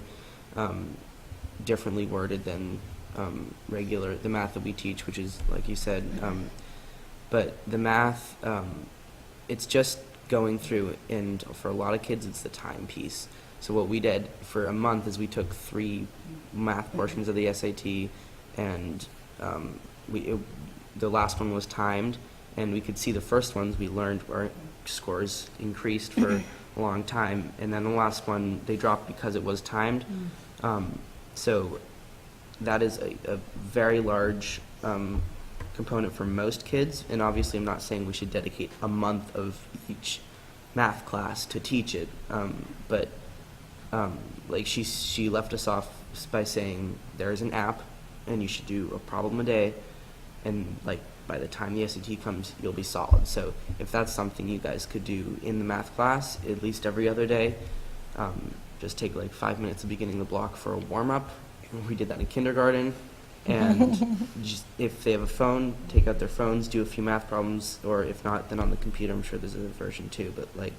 differently worded than the math that we teach, which is, like you said, but the math, it's just going through, and for a lot of kids it's the time piece. So what we did for a month is we took 3 math portions of the SAT, and the last one was timed, and we could see the first ones we learned our scores increased for a long time, and then the last one they dropped because it was timed. So that is a very large component for most kids, and obviously I'm not saying we should dedicate a month of each math class to teach it, but like she left us off by saying there's an app and you should do a problem a day, and like by the time the SAT comes you'll be solid. So if that's something you guys could do in the math class at least every other day, just take like 5 minutes at the beginning of the block for a warm-up. We did that in kindergarten. And just, if they have a phone, take out their phones, do a few math problems, or if not, then on the computer, I'm sure there's a version too. But like,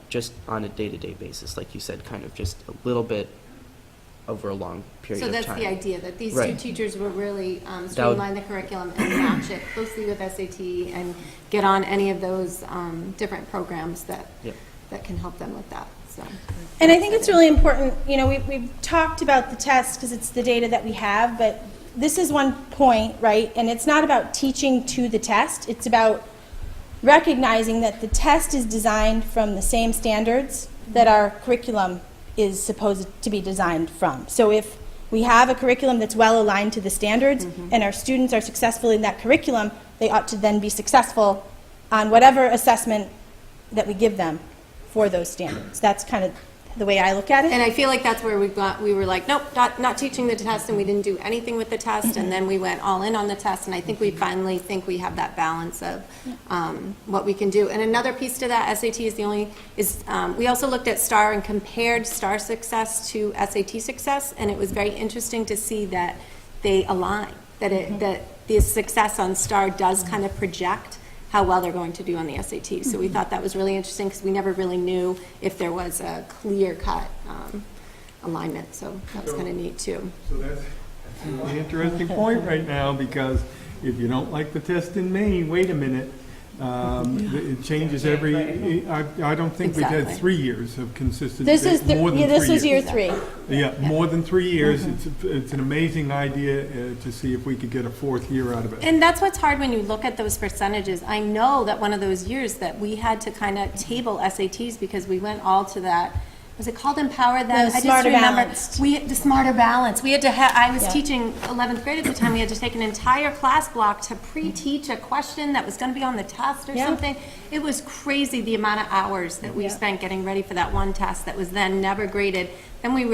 just on a day-to-day basis, like you said, kind of just a little bit over a long period So of that's time. the idea, that these two Right. teachers will really streamline the curriculum and match it closely with SAT and get on any of those different programs that, Yep. that can help them with that, so. And I think it's really important, you know, we've talked about the test because it's the data that we have, but this is one point, right? And it's not about teaching to the test. It's about recognizing that the test is designed from the same standards that our curriculum is supposed to be designed from. So if we have a curriculum that's well aligned to the standards and our students are successful in that curriculum, they ought to then be successful on whatever assessment that we give them for those standards. That's kind of the way I look at it. And I feel like that's where we were like, nope, not teaching the test, and we didn't do anything with the test, and then we went all in on the test, and I think we finally think we have that balance of what we can do. And another piece to that, SAT we also looked at STAR and compared STAR success to SAT success, and it was very interesting to see that they align, that the success on STAR does kind of project how well they're going to do on the SAT. So we thought that was really interesting because we never really knew if there was a clear-cut alignment. So that was kind of neat, too. So that's a really interesting point right now, because if you don't like the test in Maine, wait a minute. It changes every, I don't think we've had Exactly. 3 years of consistent, This is more than 3 years. this was year 3. Yeah, more than 3 years. It's an amazing idea to see if we could get a 4th year out of it. And that's what's hard when you look at those percentages. I know that one of those years that we had to kind of table SATs because we went all to that, was it called Empower then? The Smarter Balanced. The Smarter Balance. We had to I was Yeah. teaching 11th grade at the time. We had to take an entire class block to pre-teach a question that was going to be on the test or Yeah. something. It was crazy the amount of hours that we Yeah. spent getting ready for that one test that was then never graded. Then we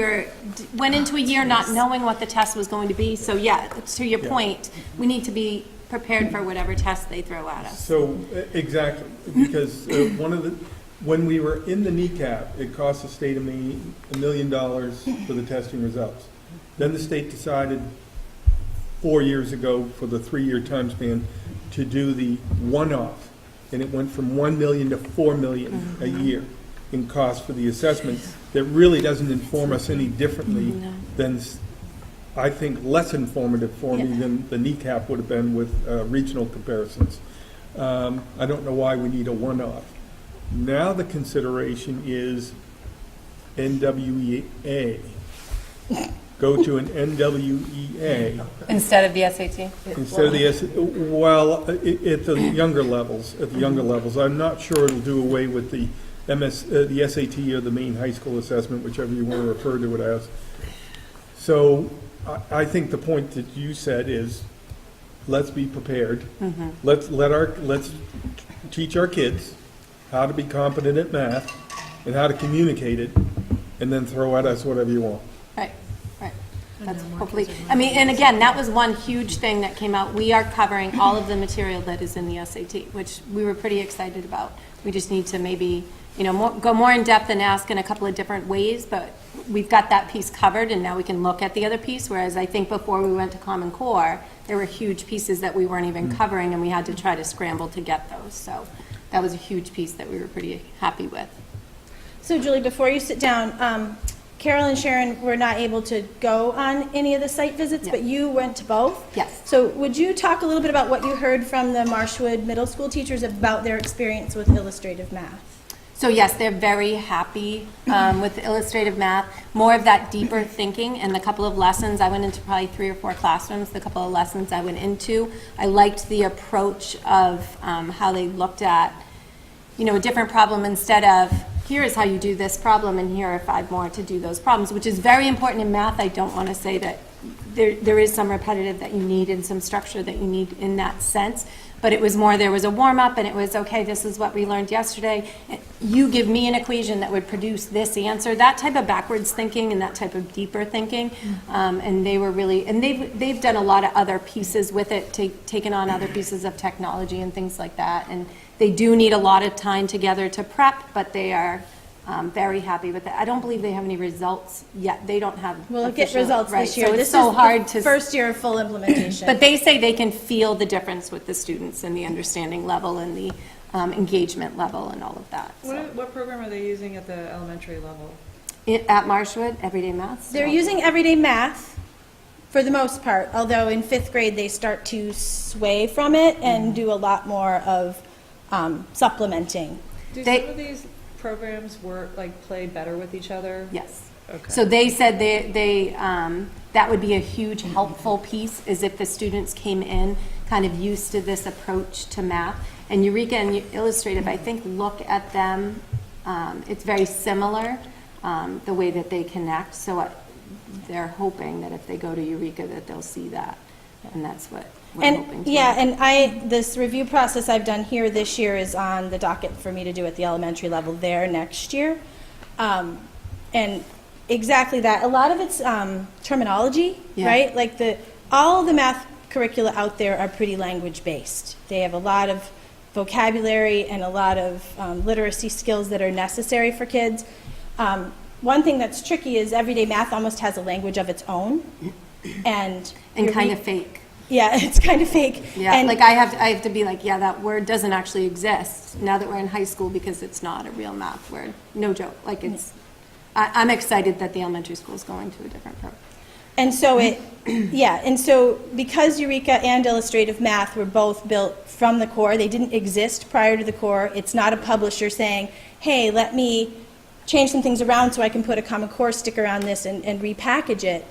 went into a year not knowing what the test was going to be. So yeah, to your point, we need to be prepared for whatever test they throw at us. So, exactly, because when we were in the kneecap, it cost the state of Maine $1 million for the testing results. Then the state decided 4 years ago, for the 3-year time span, to do the one-off, and it went from $1 million to $4 million a year in cost for the assessment. That really doesn't inform us any differently than, I think, less informative for me than the kneecap would have been with regional comparisons. I don't know why we need a one-off. Now the consideration is NWEA. Go to an NWEA Instead of the SAT? instead of the well, at the younger levels. At the younger levels, I'm not sure it'll do away with the the SAT or the Maine High School assessment, whichever you want to refer to it as. So I think the point that you said is, let's be prepared. Let's teach our kids how to be competent at math and how to communicate it, and then throw at us whatever you want. Right. That's hopefully, I mean, and again, that was one huge thing that came out. We are covering all of the material that is in the SAT, which we were pretty excited about. We just need to maybe, go more in depth and ask in a couple of different ways, but we've got that piece covered, and now we can look at the other piece, whereas I think before we went to Common Core, there were huge pieces that we weren't even covering, and we had to try to scramble to get those. So that was a huge piece that we were pretty happy with. So Julie, before you sit down, Carol and Sharon were not able to go on any of the site visits, Yeah. but you went to both? Yes. So would you talk a little bit about what you heard from the Marshwood Middle School teachers about their experience with illustrative math? So yes, they're very happy with illustrative math, more of that deeper thinking. And the couple of lessons, I went into probably 3 or 4 classrooms, the couple of lessons I went into, I liked the approach of how they looked at, a different problem instead of, here is how you do this problem, and here are 5 more to do those problems, which is very important in math. I don't want to say that there is some repetitive that you need and some structure that you need in that sense. But it was more, there was a warm-up, and it was, okay, this is what we learned yesterday. You give me an equation that would produce this answer. That type of backwards thinking and that type of deeper thinking. And they were really, and they've done a lot of other pieces with it, taken on other pieces of technology and things like that. And they do need a lot of time together to prep, but they are Very happy with it. I don't believe they have any results yet. They don't have. We'll get official- results right, this year. So This it's so is hard the to. first year of full implementation. But they say they can feel the difference with the students and the understanding level and the engagement level and all of that. So. What program are they using at the elementary level? At Marshwood, Everyday Math. They're using everyday math for the most part, although in 5th grade they start to sway from it and do a lot more of supplementing. Do They- some of these programs play better with each other? Yes. Okay. So they said that would be a huge helpful piece, is if the students came in kind of used to this approach to math. And Eureka and Illustrative, I think, look at them, it's very similar, the way that they connect. So they're hoping that if they go to Eureka that they'll see that. And that's what we're hoping to. Yeah, and this review process I've done here this year is on the docket for me to do at the elementary level there next year. And exactly that. A lot of it's terminology, Yeah. right? Like all the math curricula out there are pretty language-based. They have a lot of vocabulary and a lot of literacy skills that are necessary for kids. One thing that's tricky is everyday math almost has a language of its own. And kind of fake. Yeah, it's kind of fake. Yeah, and like I have to be like, yeah, that word doesn't actually exist now that we're in high school because it's not a real math word. No joke. Like I'm excited that the elementary school is going to a different program. And so and so because Eureka and Illustrative Math were both built from the core, they didn't exist prior to the core. It's not a publisher saying, hey, let me change some things around so I can put a Common Core sticker on this and repackage it.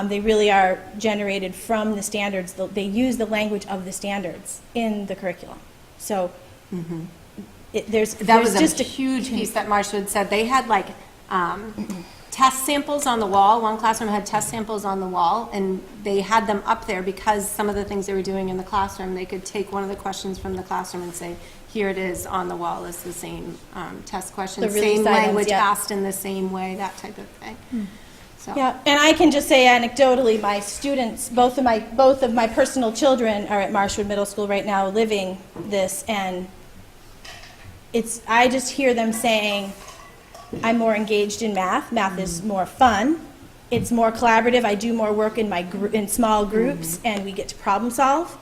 They really are generated from the standards. They use the language of the standards in the curriculum. So That was just a huge piece that Marshwood said. They had like test samples on the wall. One classroom had test samples on the wall, and they had them up there because some of the things they were doing in the classroom, they could take one of the questions from the classroom and say, here it is on the wall. It's the same test question, The release same items, language yeah. asked in the same way, that type of thing. So. Yeah, and I can just say anecdotally, my students, both of my personal children are at Marshwood Middle School right now living this, and I just hear them saying, I'm more engaged in math. Math is more fun. It's more collaborative. I do more work in small groups, and we get to problem solve.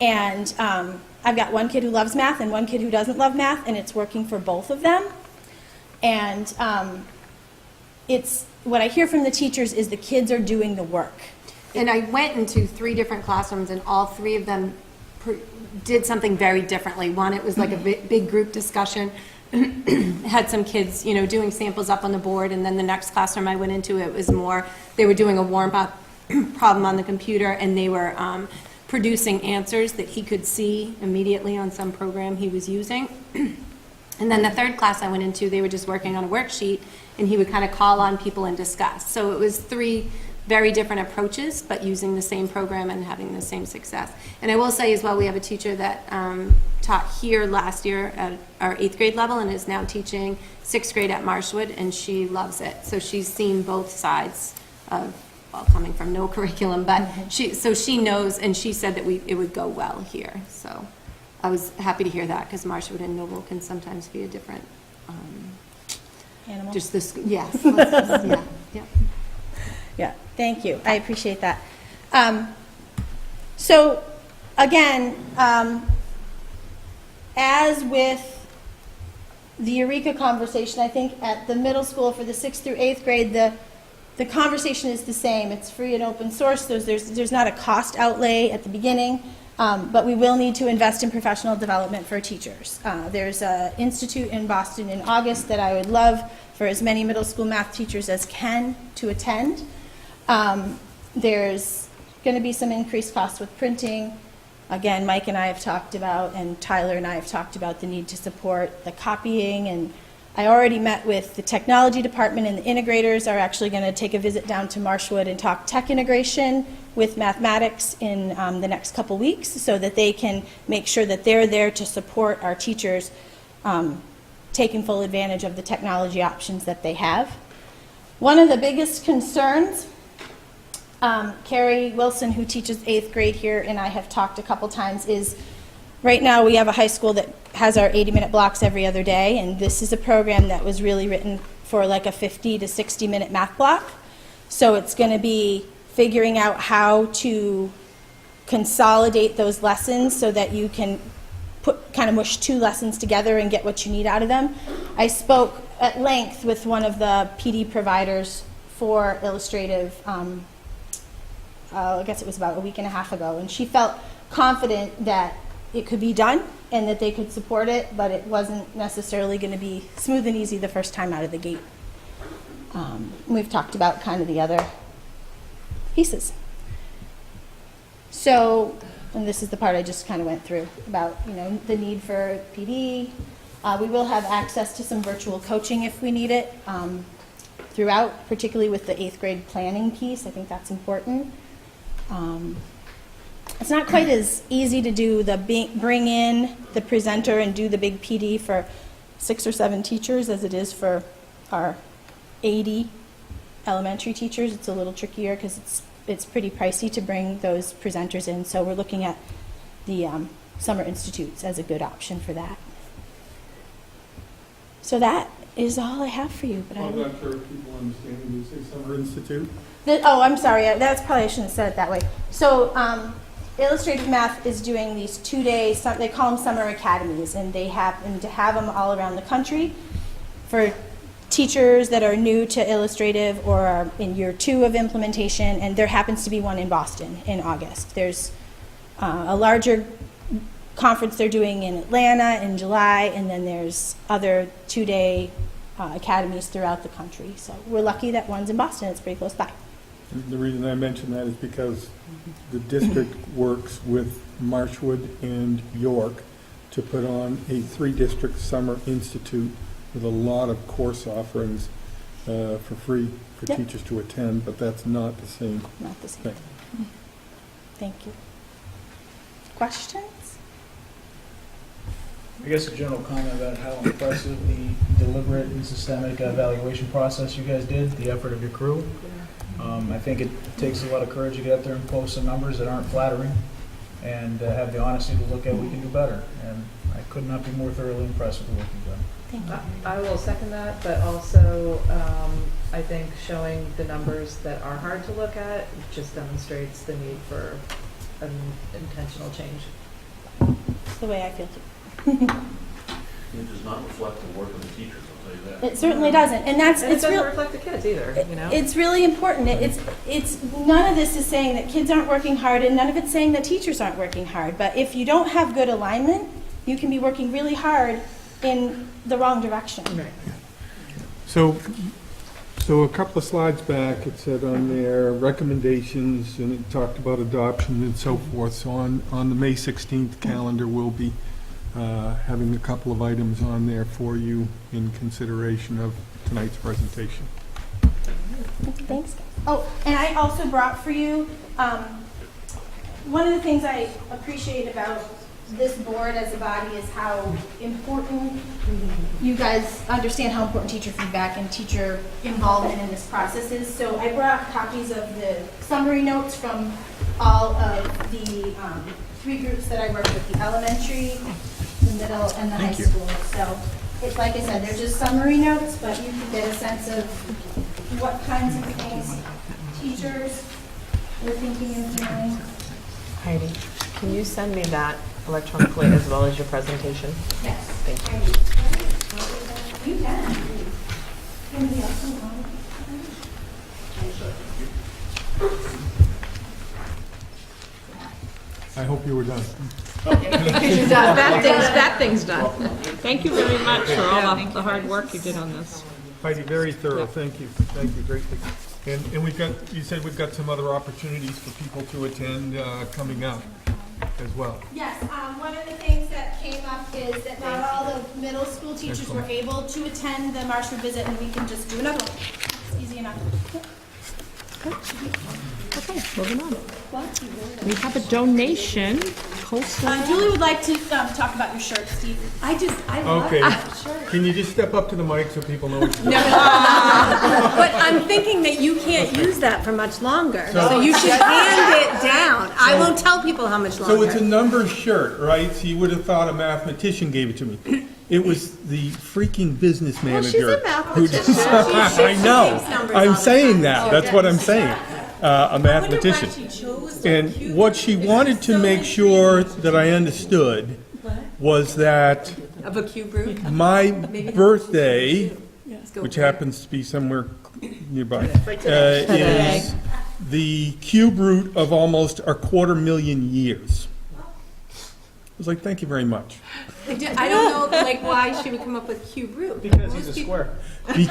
And I've got one kid who loves math and one kid who doesn't love math, and it's working for both of them. And what I hear from the teachers is the kids are doing the work. And I went into 3 different classrooms, and all 3 of them did something very differently. One, it was like a big group discussion. Had some kids, doing samples up on the board, and then the next classroom I went into, it was more, they were doing a warm-up problem on the computer, and they were producing answers that he could see immediately on some program he was using. And then the 3rd class I went into, they were just working on a worksheet, and he would kind of call on people and discuss. So it was 3 very different approaches, but using the same program and having the same success. And I will say as well, we have a teacher that taught here last year at our 8th grade level and is now teaching 6th grade at Marshwood, and she loves it. So she's seen both sides of, well, coming from no curriculum, but she knows, and she said that it would go well here. So I was happy to hear that, because Marshwood and Noble can sometimes be a different Animal. just this, yes, yeah. Yeah, thank you. I appreciate that. So, again, as with the Eureka conversation, I think at the middle school for the 6th through 8th grade, the conversation is the same. It's free and open source. There's not a cost outlay at the beginning, but we will need to invest in professional development for teachers. There's an institute in Boston in August that I would love for as many middle school math teachers as can to attend. There's going to be some increased costs with printing. Again, Mike and I have talked about, and Tyler and I have talked about the need to support the copying, and I already met with the technology department, and the integrators are actually going to take a visit down to Marshwood and talk tech integration with mathematics in the next couple weeks, so that they can make sure that they're there to support our teachers taking full advantage of the technology options that they have. One of the biggest concerns, Carrie Wilson, who teaches 8th grade here, and I have talked a couple times, is right now we have a high school that has our 80-minute blocks every other day, and this is a program that was really written for like a 50 to 60-minute math block. So it's going to be figuring out how to consolidate those lessons so that you can kind of mush 2 lessons together and get what you need out of them. I spoke at length with one of the PD providers for illustrative, I guess it was about a week and a half ago, and she felt confident that it could be done and that they could support it, but it wasn't necessarily going to be smooth and easy the first time out of the gate. We've talked about kind of the other pieces. So, and this is the part I just kind of went through about, you know, the need for PD. We will have access to some virtual coaching if we need it throughout, particularly with the 8th grade planning piece. I think that's important. It's not quite as easy to do the bring in the presenter and do the big PD for 6 or 7 teachers as it is for our 80 elementary teachers. It's a little trickier because it's pretty pricey to bring those presenters in. So we're looking at the summer institutes as a good option for that. So that is all I have for you. But I'm not sure if people understand when you say Summer Institute. Oh, I'm sorry. That's probably I shouldn't have said it that way. So Illustrative Math is doing these 2-day, they call them summer academies, and they happen to have them all around the country for teachers that are new to Illustrative or are in year 2 of implementation, and there happens to be one in Boston in August. There's a larger conference they're doing in Atlanta in July, and then there's other 2-day academies throughout the country. So we're lucky that one's in Boston. It's pretty close by. The reason I mention that is because the district works with Marshwood and York to put on a 3-district summer institute with a lot of course offerings for free for Yep. teachers to attend, but that's not the same Not the same. thing. Thank you. Questions? I guess a general comment about how impressive the deliberate and systemic evaluation process you guys did, the effort of your crew. I think it takes a lot of courage to get out there and post some numbers that aren't flattering and have the honesty to look at what we can do better. And I could not be more thoroughly impressed with the work you've done. Thank you. I will second that, but also I think showing the numbers that are hard to look at just demonstrates the need for an intentional change. It's the way I feel too. It does not reflect the work of the teachers, I'll tell you that. It certainly doesn't, and that's And it it's doesn't real. reflect the kids either, you know? It's really important. It's none of this is saying that kids aren't working hard, and none of it's saying that teachers aren't working hard. But if you don't have good alignment, you can be working really hard in the wrong direction. Right. So a couple of slides back, it said on there recommendations, and it talked about adoption and so forth. So on the May 16th calendar, we'll be having a couple of items on there for you in consideration of tonight's presentation. Thanks. Oh, and I also brought for you, one of the things I appreciate about this board as a body is how important you guys understand how important teacher feedback and teacher involvement in this process is. So I brought copies of the summary notes from all of the 3 groups that I worked with, the elementary, the middle, and the high school. So it's like I said, they're just summary notes, but you can get a sense of what kinds of things teachers were thinking and feeling. Heidi, can you send me that electronically as well as your presentation? Yes. Thank you. You can. Anybody else want I hope you were done. That thing's done. Thank you very much for all the hard work you did on this. Heidi, very thorough, thank you, greatly. And we've got, you said we've got some other opportunities for people to attend coming up as well. Yes, one of the things that came up is that not all the middle school teachers were able to attend the Marshwood visit, and we can just do another one. It's easy enough. Okay, moving on. We have a donation, coastline. Julie would like to talk about your shirt, Steve. I love Okay. that shirt. Can you just step up to the mic so people know what you're doing? But I'm thinking that you can't use that for much longer, so you should hand it down. I won't tell people how much longer. So it's a number shirt, right? So you would have thought a mathematician gave it to me. It was the freaking business manager. who mathematician. just- I know. I'm saying that. That's what I'm saying. A mathematician. And what she wanted to make sure that I understood was that Of a cube root? my birthday, which happens to be somewhere nearby, is the cube root of almost 250,000 years. I was like, thank you very much. I don't know, like, why she would come up with cube root. Because he's a square. Because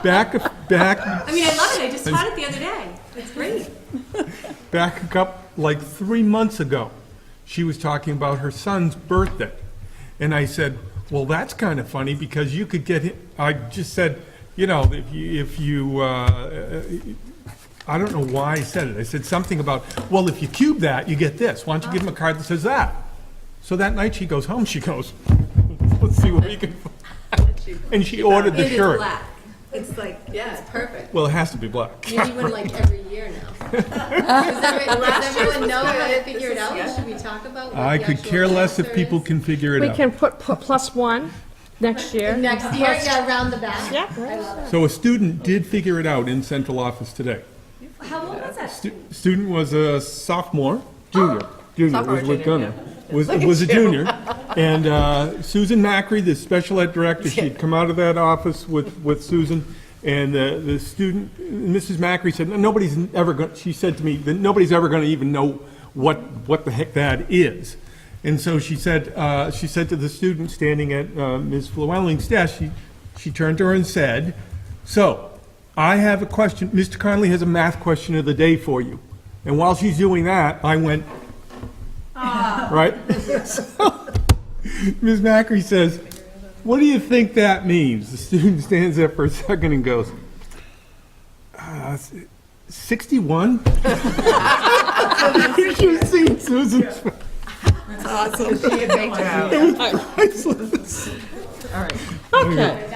back, I mean, I love it, I just taught it the other day. It's great. back up like 3 months ago, she was talking about her son's birthday. And I said, well, that's kind of funny because you could get him, I just said, you know, if you I don't know why I said it. I said something about, well, if you cube that, you get this. Why don't you give him a card that says that? So that night she goes home, she goes, let's see what we can find. And she ordered the It is shirt. black. It's like, yeah, it's perfect. Well, it has to be black. Maybe one like every year now. Does everyone know how to figure it out? Should we talk about? what I the could actual care less if answer people is? can figure it We out. can put +1 next year. Next year, yeah, around the back. Yeah. So a student did figure it out in central office today. How old was that? Student was a sophomore, junior, was with Gunner, was a junior. And Susan Macri, the special ed director, she'd come out of that office with Susan, and the student, Mrs. Macri said, nobody's ever going, she said to me, that nobody's ever going to even know what the heck that is. And so she said to the student standing at Ms. Llewellyn's desk, she turned to her and said, so, I have a question, Mr. Conley has a math question of the day for you. And while she's doing that, I went, right? So, Ms. Macri says, what do you think that means? The student stands there for a second and goes, 61? You should have seen Susan's face. Awesome. All right. Okay.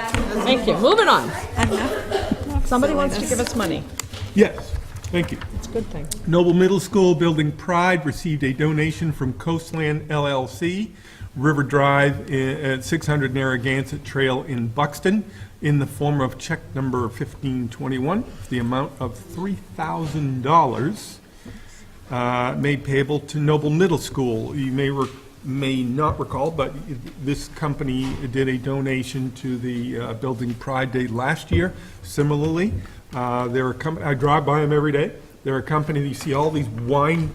Thank you. Moving on. Somebody wants to give us money. Yes, thank you. It's a good thing. Noble Middle School Building Pride received a donation from Coastland LLC, River Drive at 600 Narragansett Trail in Buxton, in the form of check number 1521, the amount of $3,000 made payable to Noble Middle School. You may not recall, but this company did a donation to the Building Pride Day last year. Similarly, they're a company, I drive by them every day. They're a company, you see all these wine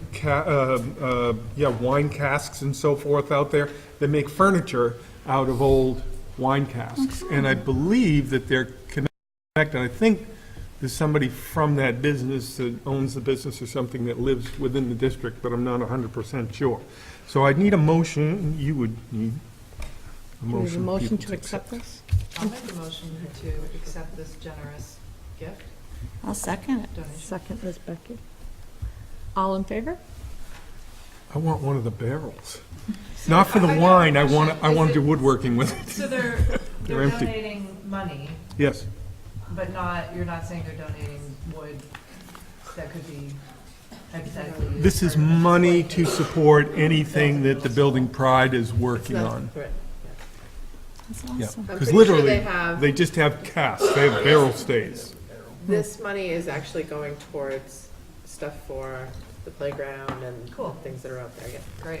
casks and so forth out there. They make furniture out of old wine casks. And I believe that they're connected. I think there's somebody from that business that owns the business or something that lives within the district, but I'm not 100% sure. So I'd need a motion, you would need a Do we have a motion. motion people to accept this? I'll make a motion to accept this generous gift I'll second it. donation. Second is Becky. All in favor? I want one of the barrels. Not for the wine, I want to do woodworking with it. So they're empty. donating money, Yes, but you're not saying they're donating wood that could be hypothetically used. this is for- money to support anything that the Building Pride is working on. Correct. That's Yeah, awesome. because pretty sure literally, they have- they just have casts, they have barrel stays. This money is actually going towards stuff for the playground and Cool. things that are out there, yeah. Great.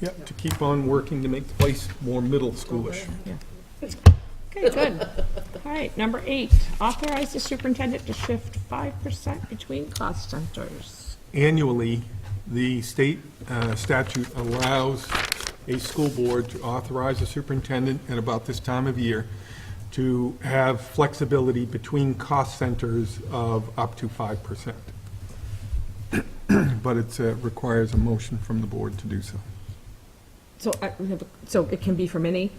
Yep, to keep on working to make the place more middle schoolish. Okay, good. All right, number 8, authorize the superintendent to shift 5% between cost centers. Annually, the state statute allows a school board to authorize a superintendent at about this time of year to have flexibility between cost centers of up to 5%. But it requires a motion from the board to do so. So, so it can be from any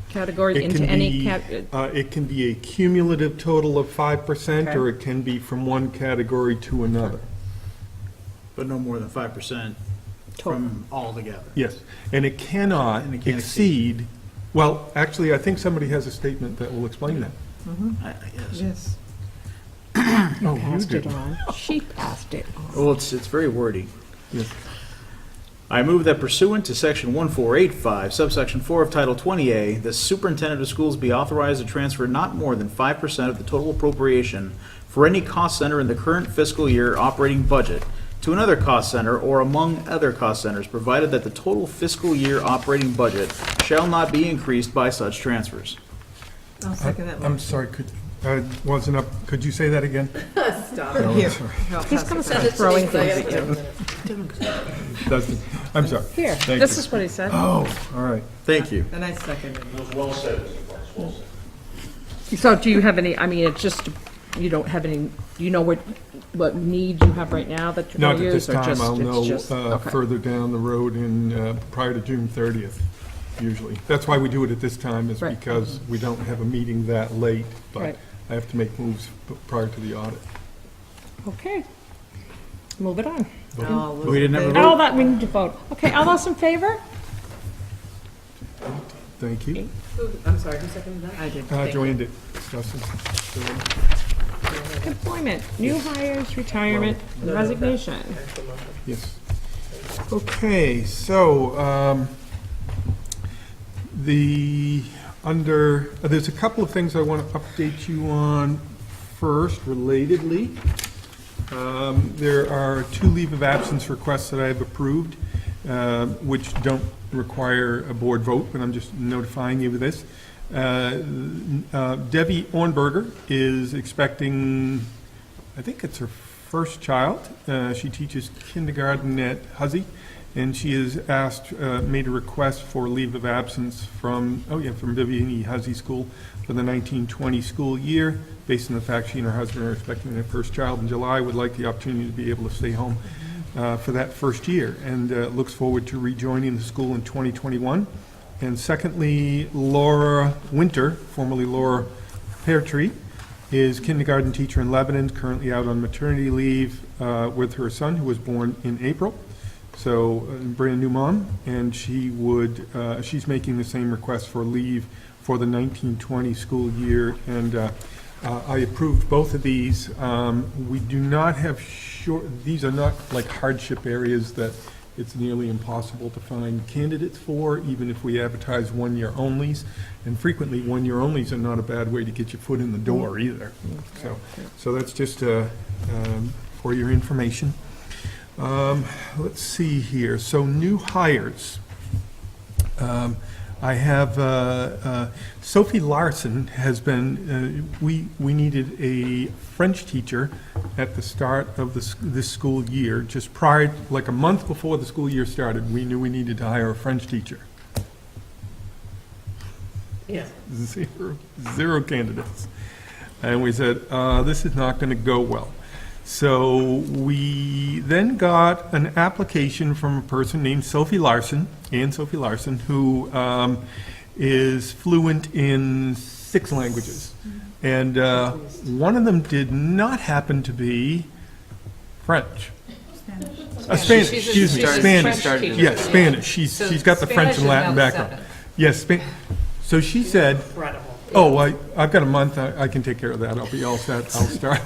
category It into can any be, it can be a cumulative total of 5%, Okay. or it can be from one category to another. But no more than 5% from all together. Yes, and it cannot And it can't exceed, well, actually, I think somebody has a statement that will explain that. Yes. Yes. Oh, you passed do. it on. She passed it on. Well, it's very wordy. Yes. I move that pursuant to Section 1485, subsection 4 of Title 20A, the superintendent of schools be authorized to transfer not more than 5% of the total appropriation for any cost center in the current fiscal year operating budget to another cost center or among other cost centers, provided that the total fiscal year operating budget shall not be increased by such transfers. I'll second that I'm motion. sorry, wasn't up, could you say that again? Stop. No, Here. sorry. He's going to start throwing things at you. Doesn't- I'm sorry. Here, Thank this you. is what he said. Oh, all right. Thank you. And I second it. It was well said, Mr. Fox, well said. So do you have any, I mean, it's just, you don't have any, do you know what need you have right now that you're Not going to at use? this or time, just- I'll it's know just- okay. further down the road prior to June 30th, usually. That's why we do it at this time, is Right. because we don't have a meeting that late, but Right. I have to make moves prior to the audit. Okay. Move it on. All those We didn't in have a favor? All that, we need to vote. Okay, all those in favor? Thank you. I'm sorry, who seconded that? I did. Joanne did. Justin. Employment, new hires, retirement, and resignation. Actual motion. Yes. Okay, so, there's a couple of things I want to update you on first, relatedly. There are 2 leave of absence requests that I have approved, which don't require a board vote, but I'm just notifying you of this. Debbie Ornberger is expecting, I think it's her first child. She teaches kindergarten at Huzzy, and she has made a request for leave of absence from Vivian Huzzy School for the 1920 school year, based on the fact she and her husband are expecting their first child in July, would like the opportunity to be able to stay home for that first year, and looks forward to rejoining the school in 2021. And secondly, Laura Winter, formerly Laura Peartree, is kindergarten teacher in Lebanon, currently out on maternity leave with her son, who was born in April. So, brand new mom, and she's making the same request for leave for the 1920 school year, and I approved both of these. We do not have these are not like hardship areas that it's nearly impossible to find candidates for, even if we advertise one-year onlys. And frequently, one-year onlys are not a bad way to get your foot in the door either. So that's just for your information. Let's see here. So new hires. I have Sophie Larson has been. We needed a French teacher at the start of this school year. Just prior, like a month before the school year started, we knew we needed to hire a French teacher. Yeah. Zero candidates, and we said this is not going to go well. So we then got an application from a person named Sophie Larson, who is fluent in 6 languages. And one of them did not happen to be French. Spanish, excuse me, Spanish. Yes, Spanish. She's got the French and Latin background. Yes, so she said, Incredible. "Oh, I've got a month. I can take care of that. I'll be all set. I'll start."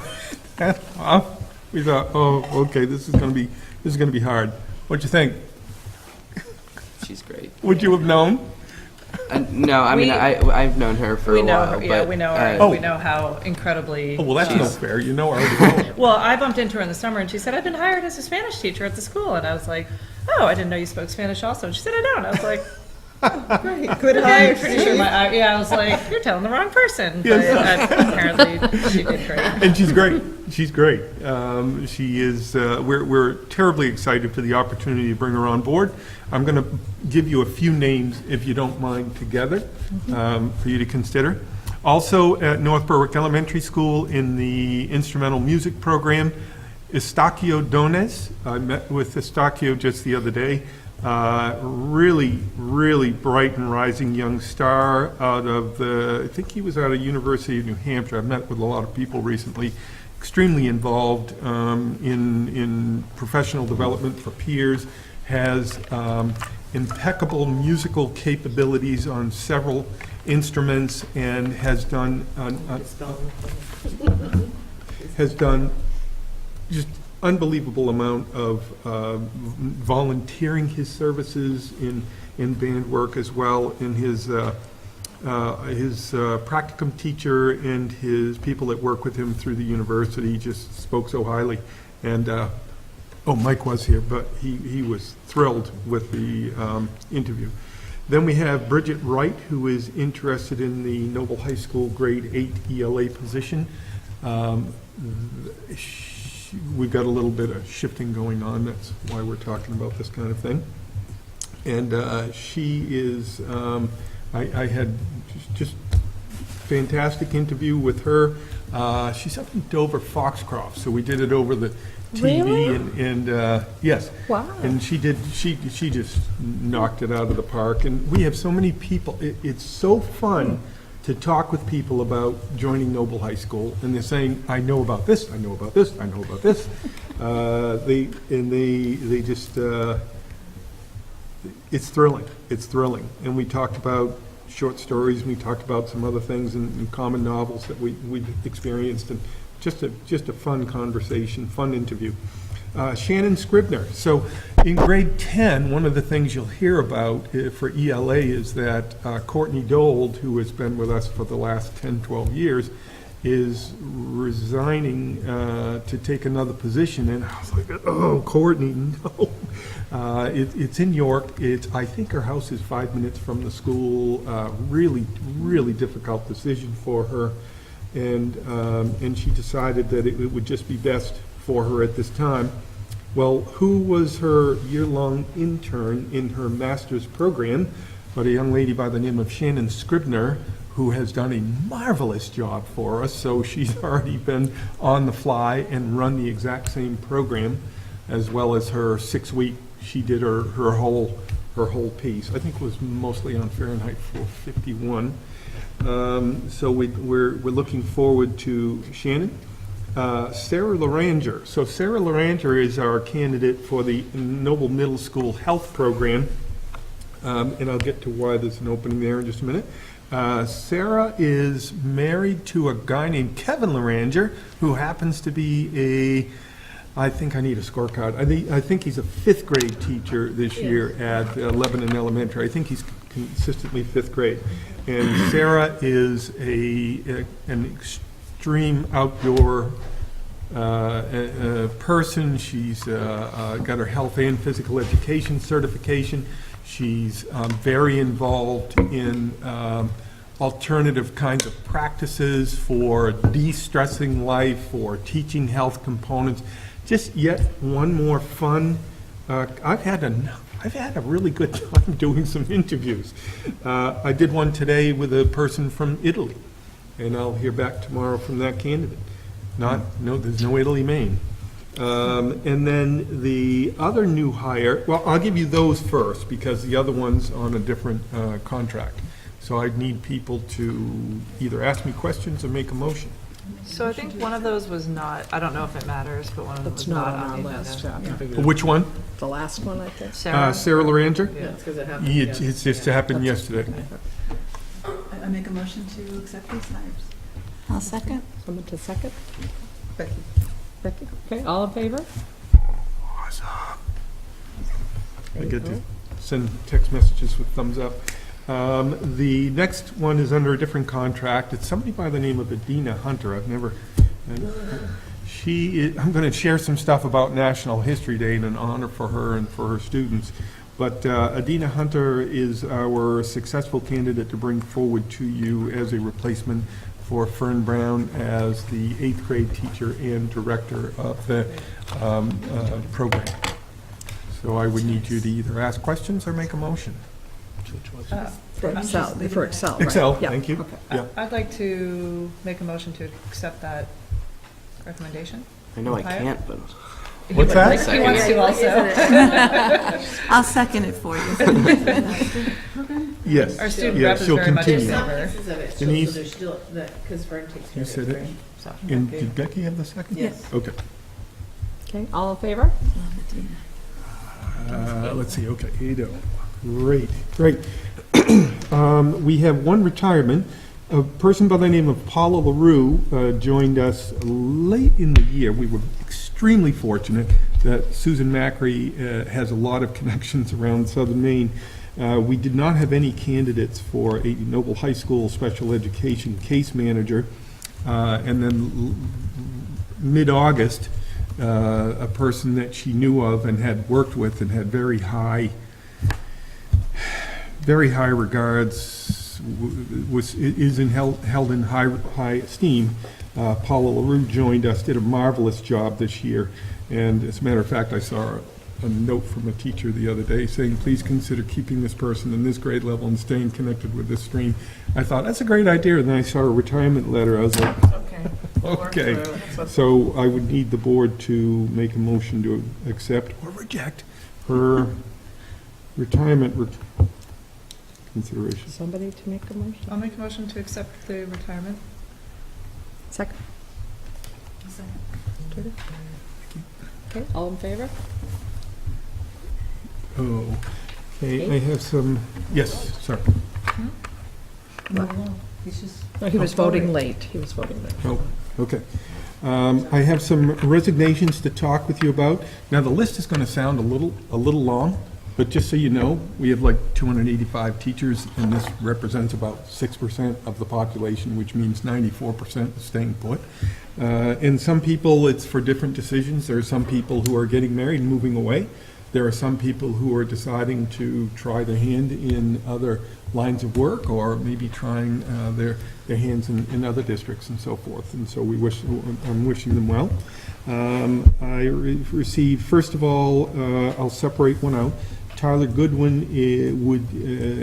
We thought, "Oh, okay. This is going to be hard." What'd you think? She's great. Would you have known? No, I mean, I've known her for a while. But, we know her. Oh. We know how incredibly. Oh, well, that's no fair. You know her. Well, I bumped into her in the summer, and she said, "I've been hired as a Spanish teacher at the school," and I was like, "Oh, I didn't know you spoke Spanish also." And she said, "I don't." I was like, Great, good hire. I'm pretty sure I was like, "You're telling the wrong person." But apparently, she did great. And she's great. She's great. She is. We're terribly excited for the opportunity to bring her on board. I'm going to give you a few names, if you don't mind, together for you to consider. Also at North Berwick Elementary School in the instrumental music program, Estaquio Dones. I met with Estaquio just the other day. Really, really bright and rising young star out of I think he was out of University of New Hampshire. I've met with a lot of people recently. Extremely involved in professional development for peers, has impeccable musical capabilities on several instruments, and has done just unbelievable amount of volunteering his services in band work as well, in his practicum teacher and his people that work with him through the university just spoke so highly. And Mike was here, but he was thrilled with the interview. Then we have Bridget Wright, who is interested in the Noble High School grade 8 ELA position. We've got a little bit of shifting going on. That's why we're talking about this kind of thing. And she is, I had just fantastic interview with her. She's up in Dover Foxcroft, so we did it over the TV. Really? And yes. Wow. And she just knocked it out of the park. And we have so many people. It's so fun to talk with people about joining Noble High School, and they're saying, I know about this, I know about this, I know about this. They just, it's thrilling, it's thrilling. And we talked about short stories, and we talked about some other things and common novels that we've experienced, and just a fun conversation, fun interview. Shannon Scribner. So in grade 10, one of the things you'll hear about for ELA is that Courtney Dold, who has been with us for the last 10, 12 years, is resigning to take another position. And I was like, oh, Courtney, no. It's in York. I think her house is 5 minutes from the school. Really, really difficult decision for her. And she decided that it would just be best for her at this time. Well, who was her year-long intern in her master's program but a young lady by the name of Shannon Scribner, who has done a marvelous job for us. So she's already been on the fly and run the exact same program, as well as her 6-week. She did her whole piece. I think it was mostly on Fahrenheit 451. So we're looking forward to Shannon. Sarah Loranger. So Sarah Loranger is our candidate for the Noble Middle School Health Program, and I'll get to why there's an opening there in just a minute. Sarah is married to a guy named Kevin Loranger, who happens to be I think I need a scorecard. I think he's a 5th grade teacher this year at Lebanon Elementary. I think he's consistently 5th grade. And Sarah is an extreme outdoor person. She's got her health and physical education certification. She's very involved in alternative kinds of practices for de-stressing life, for teaching health components. Just yet one more fun. I've had a really good time doing some interviews. I did one today with a person from Italy, and I'll hear back tomorrow from that candidate. There's no Italy, Maine. And then the other new hire, well, I'll give you those first because the other one's on a different contract. So I need people to either ask me questions or make a motion. So I think one of those was not, I don't know if it matters, but one of them It's was not not on on our the list. agenda. Which one? The last one, I think. Sarah Loranger? Yeah, it's because it happened. It's just happened yesterday. I make a motion to accept these hires. I'll second. Someone to second? Becky. Becky? Okay, all in favor? Awesome. I get to send text messages with thumbs up. The next one is under a different contract. It's somebody by the name of Adina Hunter. I'm going to share some stuff about National History Day in an honor for her and for her students. But Adina Hunter is our successful candidate to bring forward to you as a replacement for Fern Brown as the 8th grade teacher and director of the program. So I would need you to either ask questions or make a motion. For Excel, right? Excel, Yeah. thank you. Okay. Yeah. I'd like to make a motion to accept that recommendation. I know I Hire? can't, but What's that? He wants to also. I'll second it for you. Yes. Our student yes, rep is she'll very much in continue. favor. Pieces of it, Denise? so there's still, because Vern takes care You of said it. it. So, And did Becky have the second? Yes. Okay. Okay, all in favor? Let's see, okay, 8-0. Great, great. We have one retirement. A person by the name of Paula LaRue joined us late in the year. We were extremely fortunate that Susan Macri has a lot of connections around southern Maine. We did not have any candidates for a Noble High School special education case manager. And then mid-August, a person that she knew of and had worked with and had very high regards, held in high esteem. Paula LaRue joined us, did a marvelous job this year, and as a matter of fact, I saw a note from a teacher the other day saying, please consider keeping this person in this grade level and staying connected with this stream. I thought, that's a great idea, and then I saw a retirement letter. I was like, okay. So I would need the board to make a motion to accept or reject her retirement consideration. Somebody to make a motion? I'll make a motion to accept the retirement. Second. Okay, all in favor? Oh, okay, I have some, yes, sorry. No, he was voting late. He was voting late. Oh, okay. I have some resignations to talk with you about. Now, the list is going to sound a little long, but just so you know, we have like 285 teachers, and this represents about 6% of the population, which means 94% is staying put. And some people, it's for different decisions. There are some people who are getting married and moving away. There are some people who are deciding to try their hand in other lines of work, or maybe trying their hands in other districts and so forth. And so I'm wishing them well. I received, first of all, I'll separate one out. Tyler Goodwin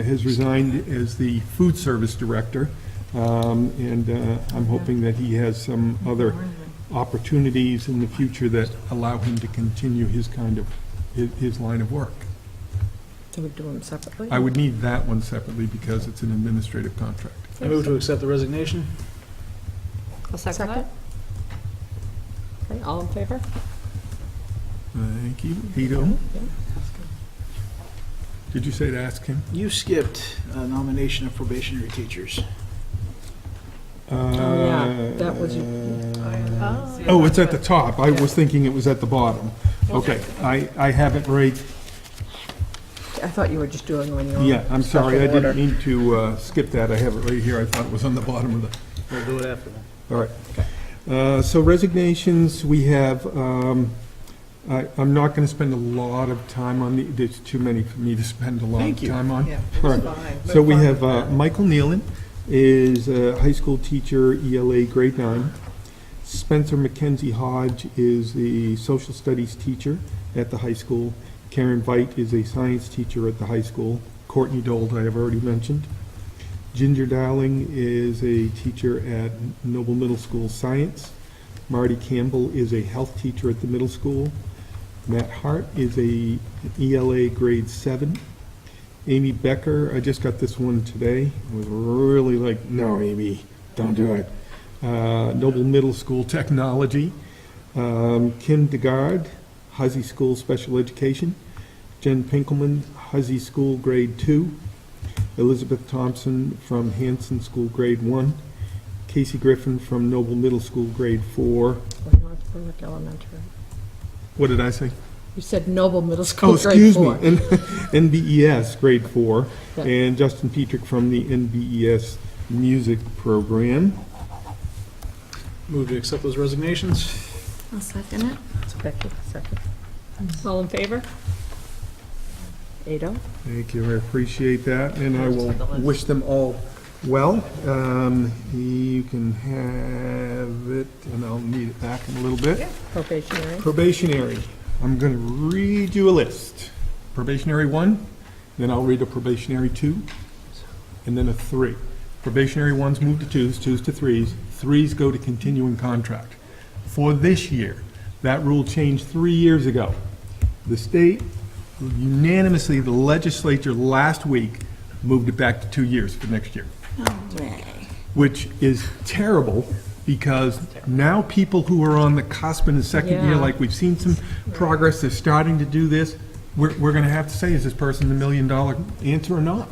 has resigned as the food service director, and I'm hoping that he has some other opportunities in the future that allow him to continue his line of work. So we do them separately? I would need that one separately because it's an administrative contract. I move to accept the resignation. I'll second that. Okay, all in favor? Thank you. Vito? Did you say to ask him? You skipped a nomination of probationary teachers. Yeah, that was, Oh, it's at the top. I was thinking it was at the bottom. Okay, I have it right. I thought you were just doing when you were. Yeah, I'm sorry, I special order. didn't mean to skip that. I have it right here. I thought it was on the bottom of the... We'll do it after that. All right. So resignations, we have, I'm not going to spend a lot of time on there's too many for me to spend a lot of time on. Yeah, All it's right. fine. So we have Michael Nealon is a high school teacher, ELA grade 9. Spencer Mackenzie Hodge is the social studies teacher at the high school. Karen Veit is a science teacher at the high school. Courtney Dold, I have already mentioned. Ginger Dowling is a teacher at Noble Middle School Science. Marty Campbell is a health teacher at the middle school. Matt Hart is a ELA grade 7. Amy Becker, I just got this one today. I was really like, no, Amy, don't do it. Noble Middle School Technology. Kim DeGard, Huzzy School Special Education. Jen Pinkelman, Huzzy School Grade 2. Elizabeth Thompson from Hanson School Grade 1. Casey Griffin from Noble Middle School Grade 4. North Berwick Elementary. What did I say? You said Noble Middle School, Oh, grade excuse 4. me, NBES Grade 4. Yeah. And Justin Petrick from the NBES Music Program. Move to accept those resignations. I'll second it. Becky, second. All in favor? 8-0. Thank you, I appreciate that, and I will wish them all well. You can have it, and I'll need it back in a little bit. Probationary. Probationary, I'm going to read you a list. Probationary 1, then I'll read a probationary 2, and then a 3. Probationary 1s move to 2s, 2s to 3s, 3s go to continuing contract. For this year, That rule changed 3 years ago. The state unanimously, the legislature last week moved it back to 2 years for next year, which is terrible because now people who are on the cusp in the second year, like we've seen some progress, they're starting to do this. We're going to have to say, is this person the $1 million answer or not?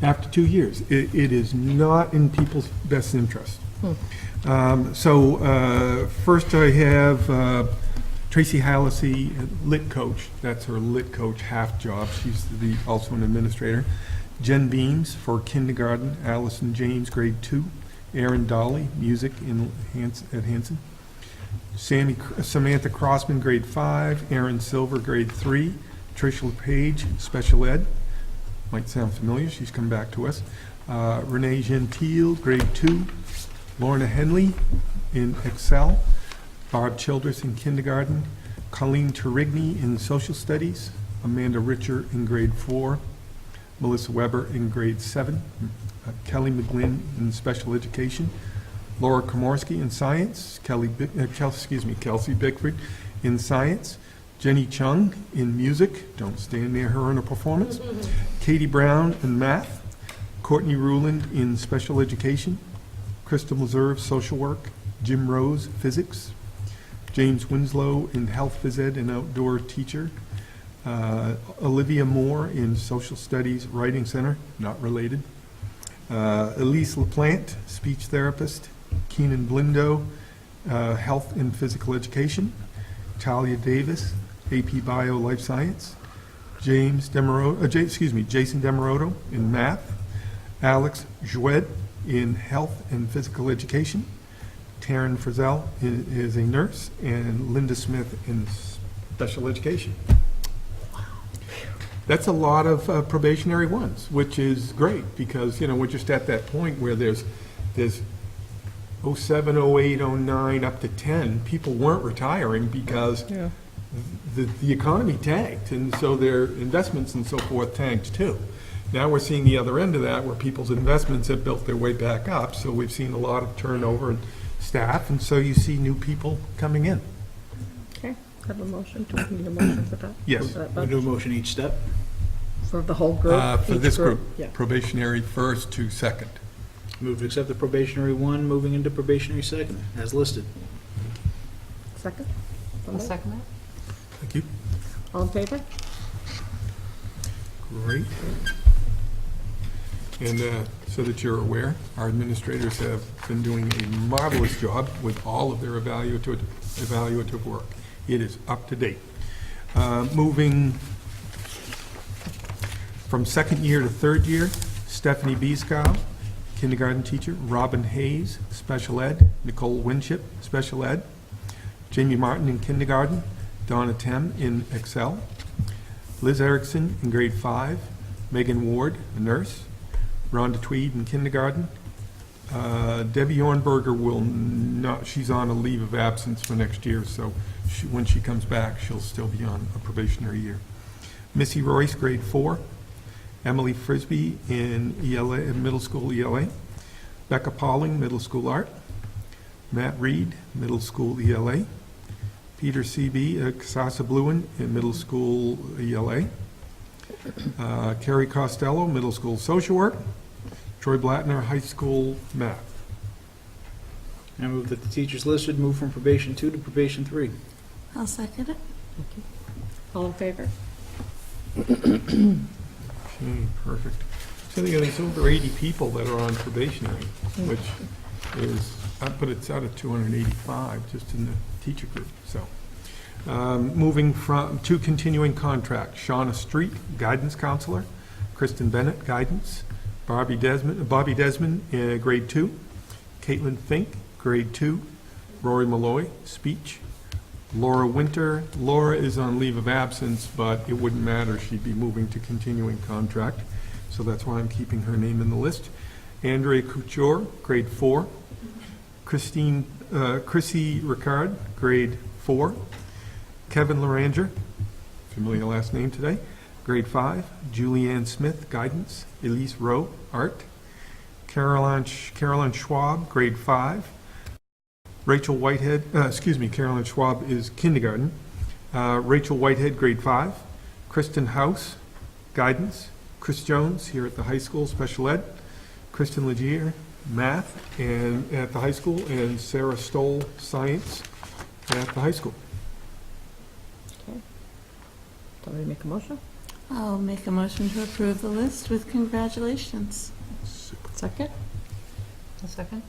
After 2 years, it is not in people's best interest. First I have Tracy Hallisey, lit coach. That's her lit coach half job. She's also an administrator. Jen Beams for kindergarten. Allison James, grade 2. Aaron Dolly, music at Hanson. Samantha Crossman, grade 5. Aaron Silver, grade 3. Tricia LePage, special ed. Might sound familiar. She's come back to us. Renee Gentile, grade 2. Lorna Henley in Excel. Barb Childress in kindergarten. Colleen Turigny in social studies. Amanda Richer in grade 4. Melissa Weber in grade 7. Kelly McGlynn in special education. Laura Komorski in science. Kelsey Bickford in science. Jenny Chung in music. Don't stand near her in a performance. Katie Brown in math. Courtney Ruland in special education. Krista Meserve, social work. Jim Rose, physics. James Winslow in health phys ed and outdoor teacher. Olivia Moore in social studies, writing center, not related. Elise LaPlante, speech therapist. Keenan Blindo, health and physical education. Talia Davis, AP Bio Life Science. Jason Demeroto in math. Alex Jouet in health and physical education. Taryn Frizzell is a nurse, and Linda Smith in special education. That's a lot of probationary ones, which is great because, we're just at that point where there's 07, 08, 09, up to 10, people weren't retiring because the economy tanked, and so their investments and so forth tanked too. Now we're seeing the other end of that where people's investments have built their way back up, so we've seen a lot of turnover in staff, and so you see new people coming in. Okay, have a motion. Do we need a motion for that? Yes. We do a motion each step. For the whole group? For Each this group, Yeah. probationary first to second. Move to accept the probationary 1, moving into probationary 2nd, as listed. Second? I'll second that. Thank you. All in favor? Great. And so that you're aware, our administrators have been doing a marvelous job with all of their evaluative work. It is up to date. Moving from second year to third year, Stephanie Beeskow, kindergarten teacher. Robin Hayes, special ed. Nicole Winship, special ed. Jamie Martin in kindergarten. Donna Tem in Excel. Liz Erickson in grade 5. Megan Ward, a nurse. Rhonda Tweed in kindergarten. Debbie Ornberger will not, she's on a leave of absence for next year, so when she comes back, she'll still be on a probationary year. Missy Royce, grade 4. Emily Frisbee in ELA, middle school ELA. Becca Pauling, middle school art. Matt Reed, middle school ELA. Peter C.B. Casasa Bluen in middle school ELA. Carrie Costello, middle school social work. Troy Blattner, high school math. I move that the teachers listed move from probation 2 to probation 3. I'll second it. All in favor? Okay, perfect. So there's over 80 people that are on probationary, which is, but it's out of 285 just in the teacher group, so. Moving to continuing contract, Shauna Street, guidance counselor. Kristen Bennett, guidance. Bobby Desmond, grade 2. Caitlin Fink, grade 2. Rory Malloy, speech. Laura Winter. Laura is on leave of absence, but it wouldn't matter. She'd be moving to continuing contract, so that's why I'm keeping her name in the list. Andrea Couture, grade 4. Chrissy Ricard, grade 4. Kevin Loranger, familiar last name today, grade 5. Julianne Smith, guidance. Elise Rowe, art. Caroline Schwab, grade 5. Rachel Whitehead, Carolyn Schwab is kindergarten. Rachel Whitehead, grade 5. Kristen House, guidance. Chris Jones, here at the high school, special ed. Kristen Legier, math, and at the high school, and Sarah Stoll, science, at the high school. Somebody make a motion? I'll make a motion to approve the list with congratulations. Second? A second?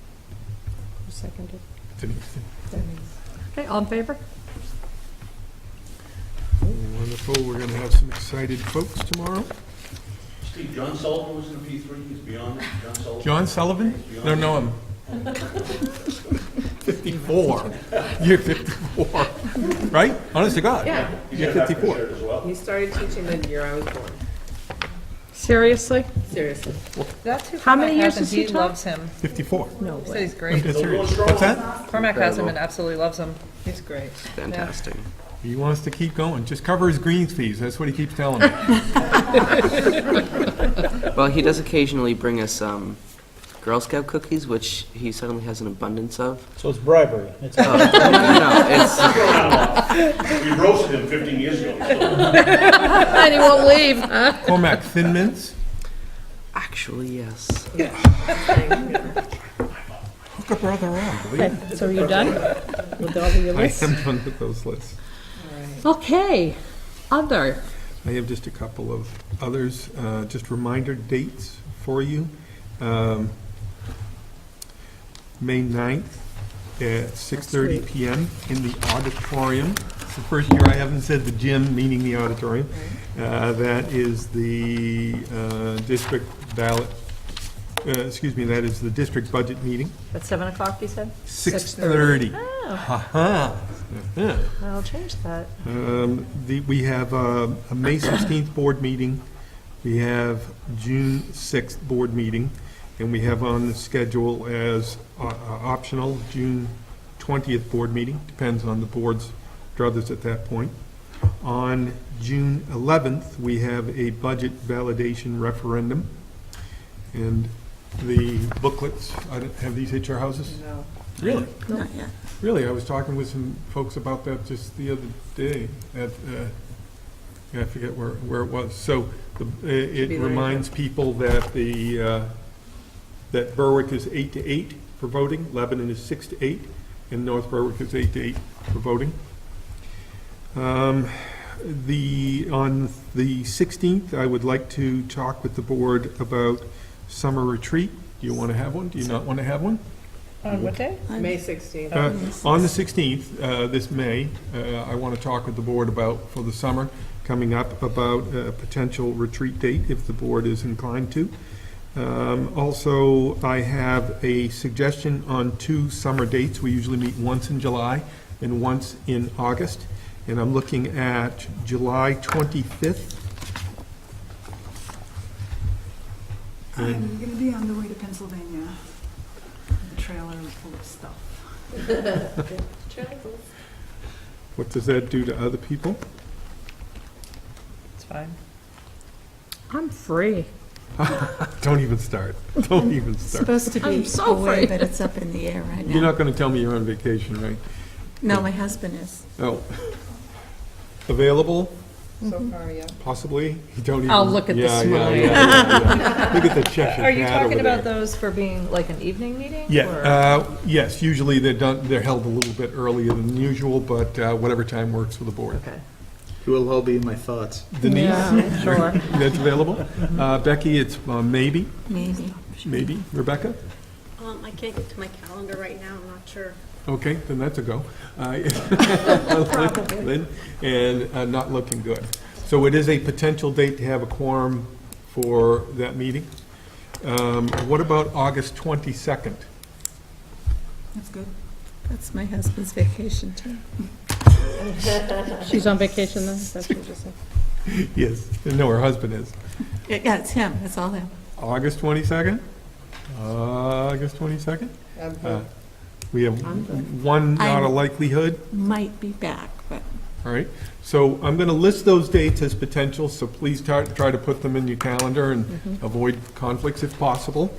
Who seconded? Denise. Okay, all in favor? Wonderful, we're going to have some excited folks tomorrow. Steve, John Sullivan was in the P3, he's beyond it, John Sullivan. John Sullivan? Beyond Don't know him. 54. You're 54. Right? Honest to God. Yeah. He's You're got a 54. shirt as well. He started teaching the year I was born. Seriously? Seriously. That's who How many Cormac years has, and has he he taught? loves him. 54. No He said way. he's great. That's serious. What's that? Cormac has him and absolutely loves him. He's great. Fantastic. He wants to keep going. Just cover his greens fees. That's what he keeps telling me. Well, he does occasionally bring us Girl Scout cookies, which he suddenly has an abundance of. So it's bribery. It's No, it's We roasted him 15 years ago. And he won't leave, huh? Cormac Thin Mints. actually yes. Hook a brother on, will you? Okay, so are you done with all of your I lists? am done with those lists. Okay, other. I have just a couple of others, just reminder dates for you. May 9th at 6:30 PM in the auditorium. It's the first year I haven't said the gym, meaning the auditorium. That is the district ballot, that is the district budget meeting, At 7 o'clock, you said? 6:30. Oh, Ha-ha. Yeah. I'll change that. We have a May 16th board meeting, we have June 6th board meeting, and we have on the schedule as optional June 20th board meeting, depends on the board's druthers at that point. On June 11th, we have a budget validation referendum, and the booklets, have these hit your houses? No. Really? Not yet. Really, I was talking with some folks about that just the other day at, I forget where it was. So it be reminds people that that Berwick is 8 to 8 for voting, Lebanon is 6 to 8, and North Berwick is 8 to 8 for voting. On the 16th, I would like to talk with the board about summer retreat. Do you want to have one? Do you not want to have one? On what day? May 16th. On the 16th, this May, I want to talk with the board about, for the summer, coming up, about a potential retreat date, if the board is inclined to. Also, I have a suggestion on 2 summer dates. We usually meet once in July and once in August, and I'm looking at July 25th. I'm going to be on the way to Pennsylvania. The trailer is full of stuff. What does that do to other people? It's fine. I'm free. Don't even start. Don't even It's start. supposed to I'm be so away, free. but it's up in the air right You're now. not going to tell me you're on vacation, right? No, my husband is. Oh. Available, So far, yeah. possibly? You don't even. I'll look at the Yeah, smile. yeah. Look at the Cheshire Are you cat talking over about there. those for being like an evening meeting? Yeah, or- yes, usually they're held a little bit earlier than usual, but whatever time works for the board. Okay. You will all be in my thoughts. Denise? Yeah, sure. That's available? Becky, it's maybe, Maybe. maybe. Rebecca? I can't get to my calendar right now, I'm not sure. Okay, then that's a go. Lynn, and not looking good. So it is a potential date to have a quorum for that meeting. What about August 22nd? That's good. That's my husband's vacation too. She's on vacation then? That's what you said. Yes, no, her husband is. Yeah, it's him. It's all him. August 22nd? August 22nd? We have one not a I'm- likelihood. Might be back, but All right, so I'm going to list those dates as potential, so please try to put them in your calendar and avoid conflicts if possible.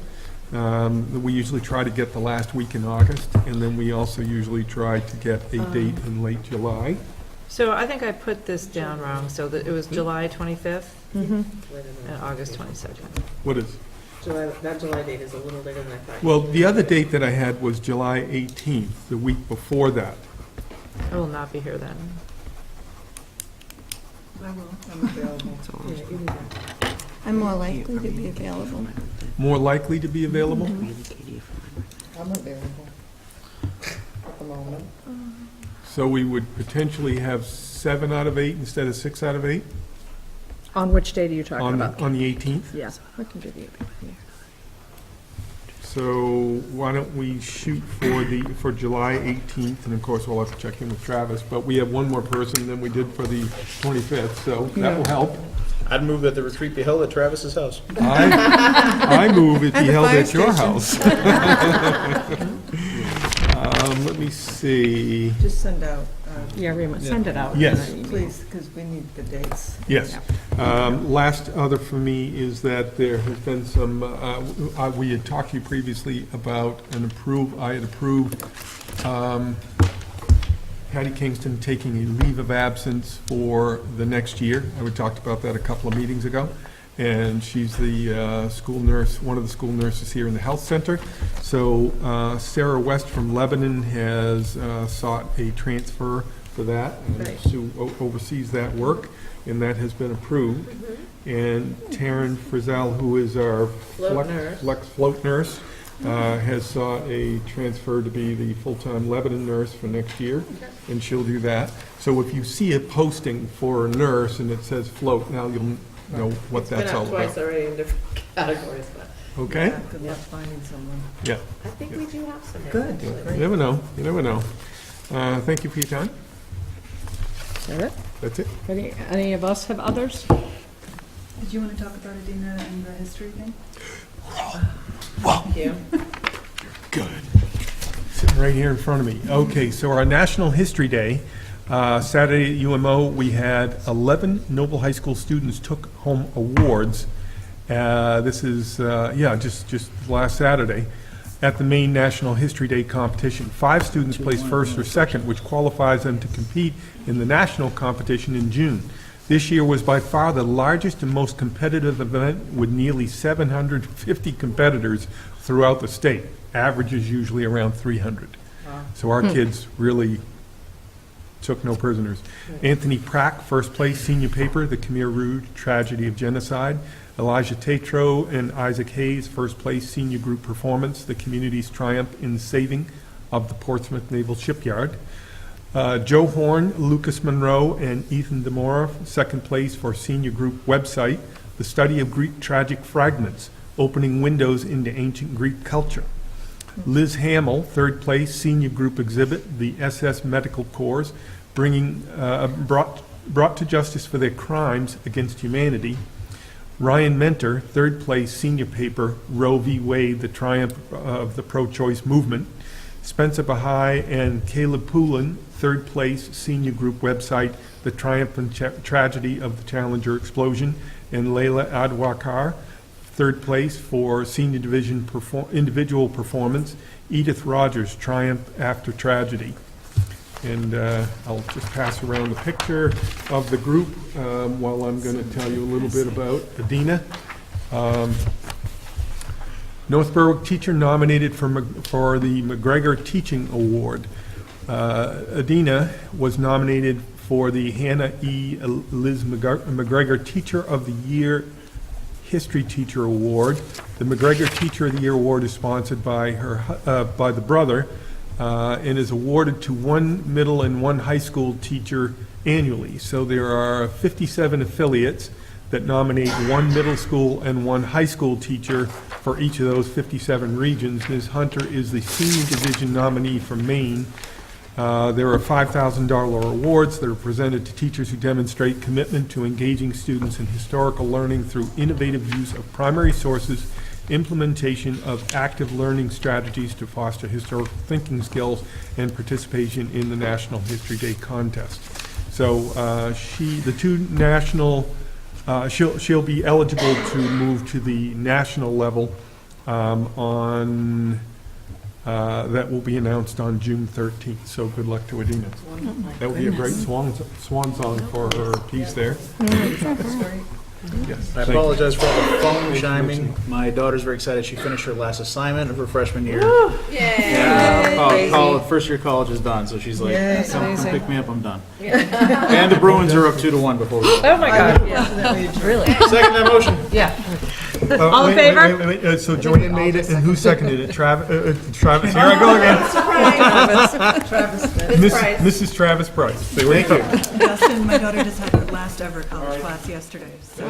We usually try to get the last week in August, and then we also usually try to get a date in late July. So I think I put this down wrong, so that it was July 25th and August 22nd. What is? That July date is a little later than I thought. Well, the other date that I had was July 18th, the week before that. I will not be here then. I will, I'm available. I'm more likely to be available. More likely to be available? I'm available at the moment. So we would potentially have 7 out of 8 instead of 6 out of 8 On which date are you talking on about? on the 18th? Yeah, I can do the 18th. So why don't we shoot for July 18th, and of course, we'll have to check in with Travis, but we have one more person than we did for the 25th, so that will help. I'd move that the retreat be held at Travis's house. I move it be At the held fire at your station. house. Let me see. Just send out, Yeah, we must send it out. Yes. please, because we need the dates. Yes. Last other for me is that there has been some, we had talked to you previously about I had approved Patty Kingston taking a leave of absence for the next year. We talked about that a couple of meetings ago. And she's the school nurse, one of the school nurses here in the health center. So Sarah West from Lebanon has sought a transfer for that. And Sue oversees that work, and that has been approved. And Taryn Frizzell, who is our flex float nurse, has sought a transfer to be the full-time Lebanon nurse for next year, and she'll do that. So if you see a posting for a nurse and it says float, now you'll know what that's all Been out twice about. already in different categories, but Okay? Yeah, good luck finding someone. Yeah. I think we do have some. Good. actually. You never know. You never know. Thank you for your time. Is that it? That's it. Any of us have others? Did you want to talk about Adina and the history thing? Thank you. Good. Sitting right here in front of me. Okay, so our National History Day, Saturday at UMO, we had 11 Noble High School students took home awards. This is, just last Saturday at the Maine National History Day competition. 5 students placed first or second, which qualifies them to compete in the national competition in June. This year was by far the largest and most competitive event, with nearly 750 competitors throughout the state. Average is usually around 300. So our kids really took no prisoners. Anthony Prack, first place, senior paper, The Khmer Rouge Tragedy of Genocide. Elijah Tatro and Isaac Hayes, first place, senior group performance, The Community's Triumph in Saving of the Portsmouth Naval Shipyard. Joe Horn, Lucas Monroe, and Ethan Demora, second place for senior group website, The Study of Greek Tragic Fragments, Opening Windows into Ancient Greek Culture. Liz Hamill, third place, senior group exhibit, The SS Medical Corps, brought to justice for their crimes against humanity. Ryan Mentor, third place, senior paper, Roe v. Wade, The Triumph of the Pro-Choice Movement. Spencer Bahai and Caleb Poulin, third place, senior group website, The Triumph and Tragedy of the Challenger Explosion. And Layla Adwakar, third place for senior division individual performance, Edith Rogers, Triumph After Tragedy. And I'll just pass around the picture of the group while I'm going to tell you a little bit about Adina. North Berwick teacher nominated for the McGregor Teaching Award. Adina was nominated for the Hannah E. Liz McGregor Teacher of the Year History Teacher Award. The McGregor Teacher of the Year Award is sponsored by by the brother and is awarded to one middle and one high school teacher annually. So there are 57 affiliates that nominate one middle school and one high school teacher for each of those 57 regions. Ms. Hunter is the senior division nominee from Maine. There are $5,000 awards that are presented to teachers who demonstrate commitment to engaging students in historical learning through innovative use of primary sources, implementation of active learning strategies to foster historical thinking skills, and participation in the National History Day contest. So she'll be eligible to move to the national level on, that will be announced on June 13th. So good luck to Adina. That will be a great swan song for her piece there. Yes. I apologize for all the phone chiming. My daughter's very excited. She finished her last assignment of her freshman year. First year college is done, so she's like, come pick me up, I'm done. And the Bruins are up 2-1 before we go. Oh, my God. Really? Second that motion. Yeah. All in favor? Wait. So Joanne made it, and who seconded it? Travis, here I go again. Mrs. Travis Price. Thank you. Justin, my daughter just had her last ever college class yesterday, so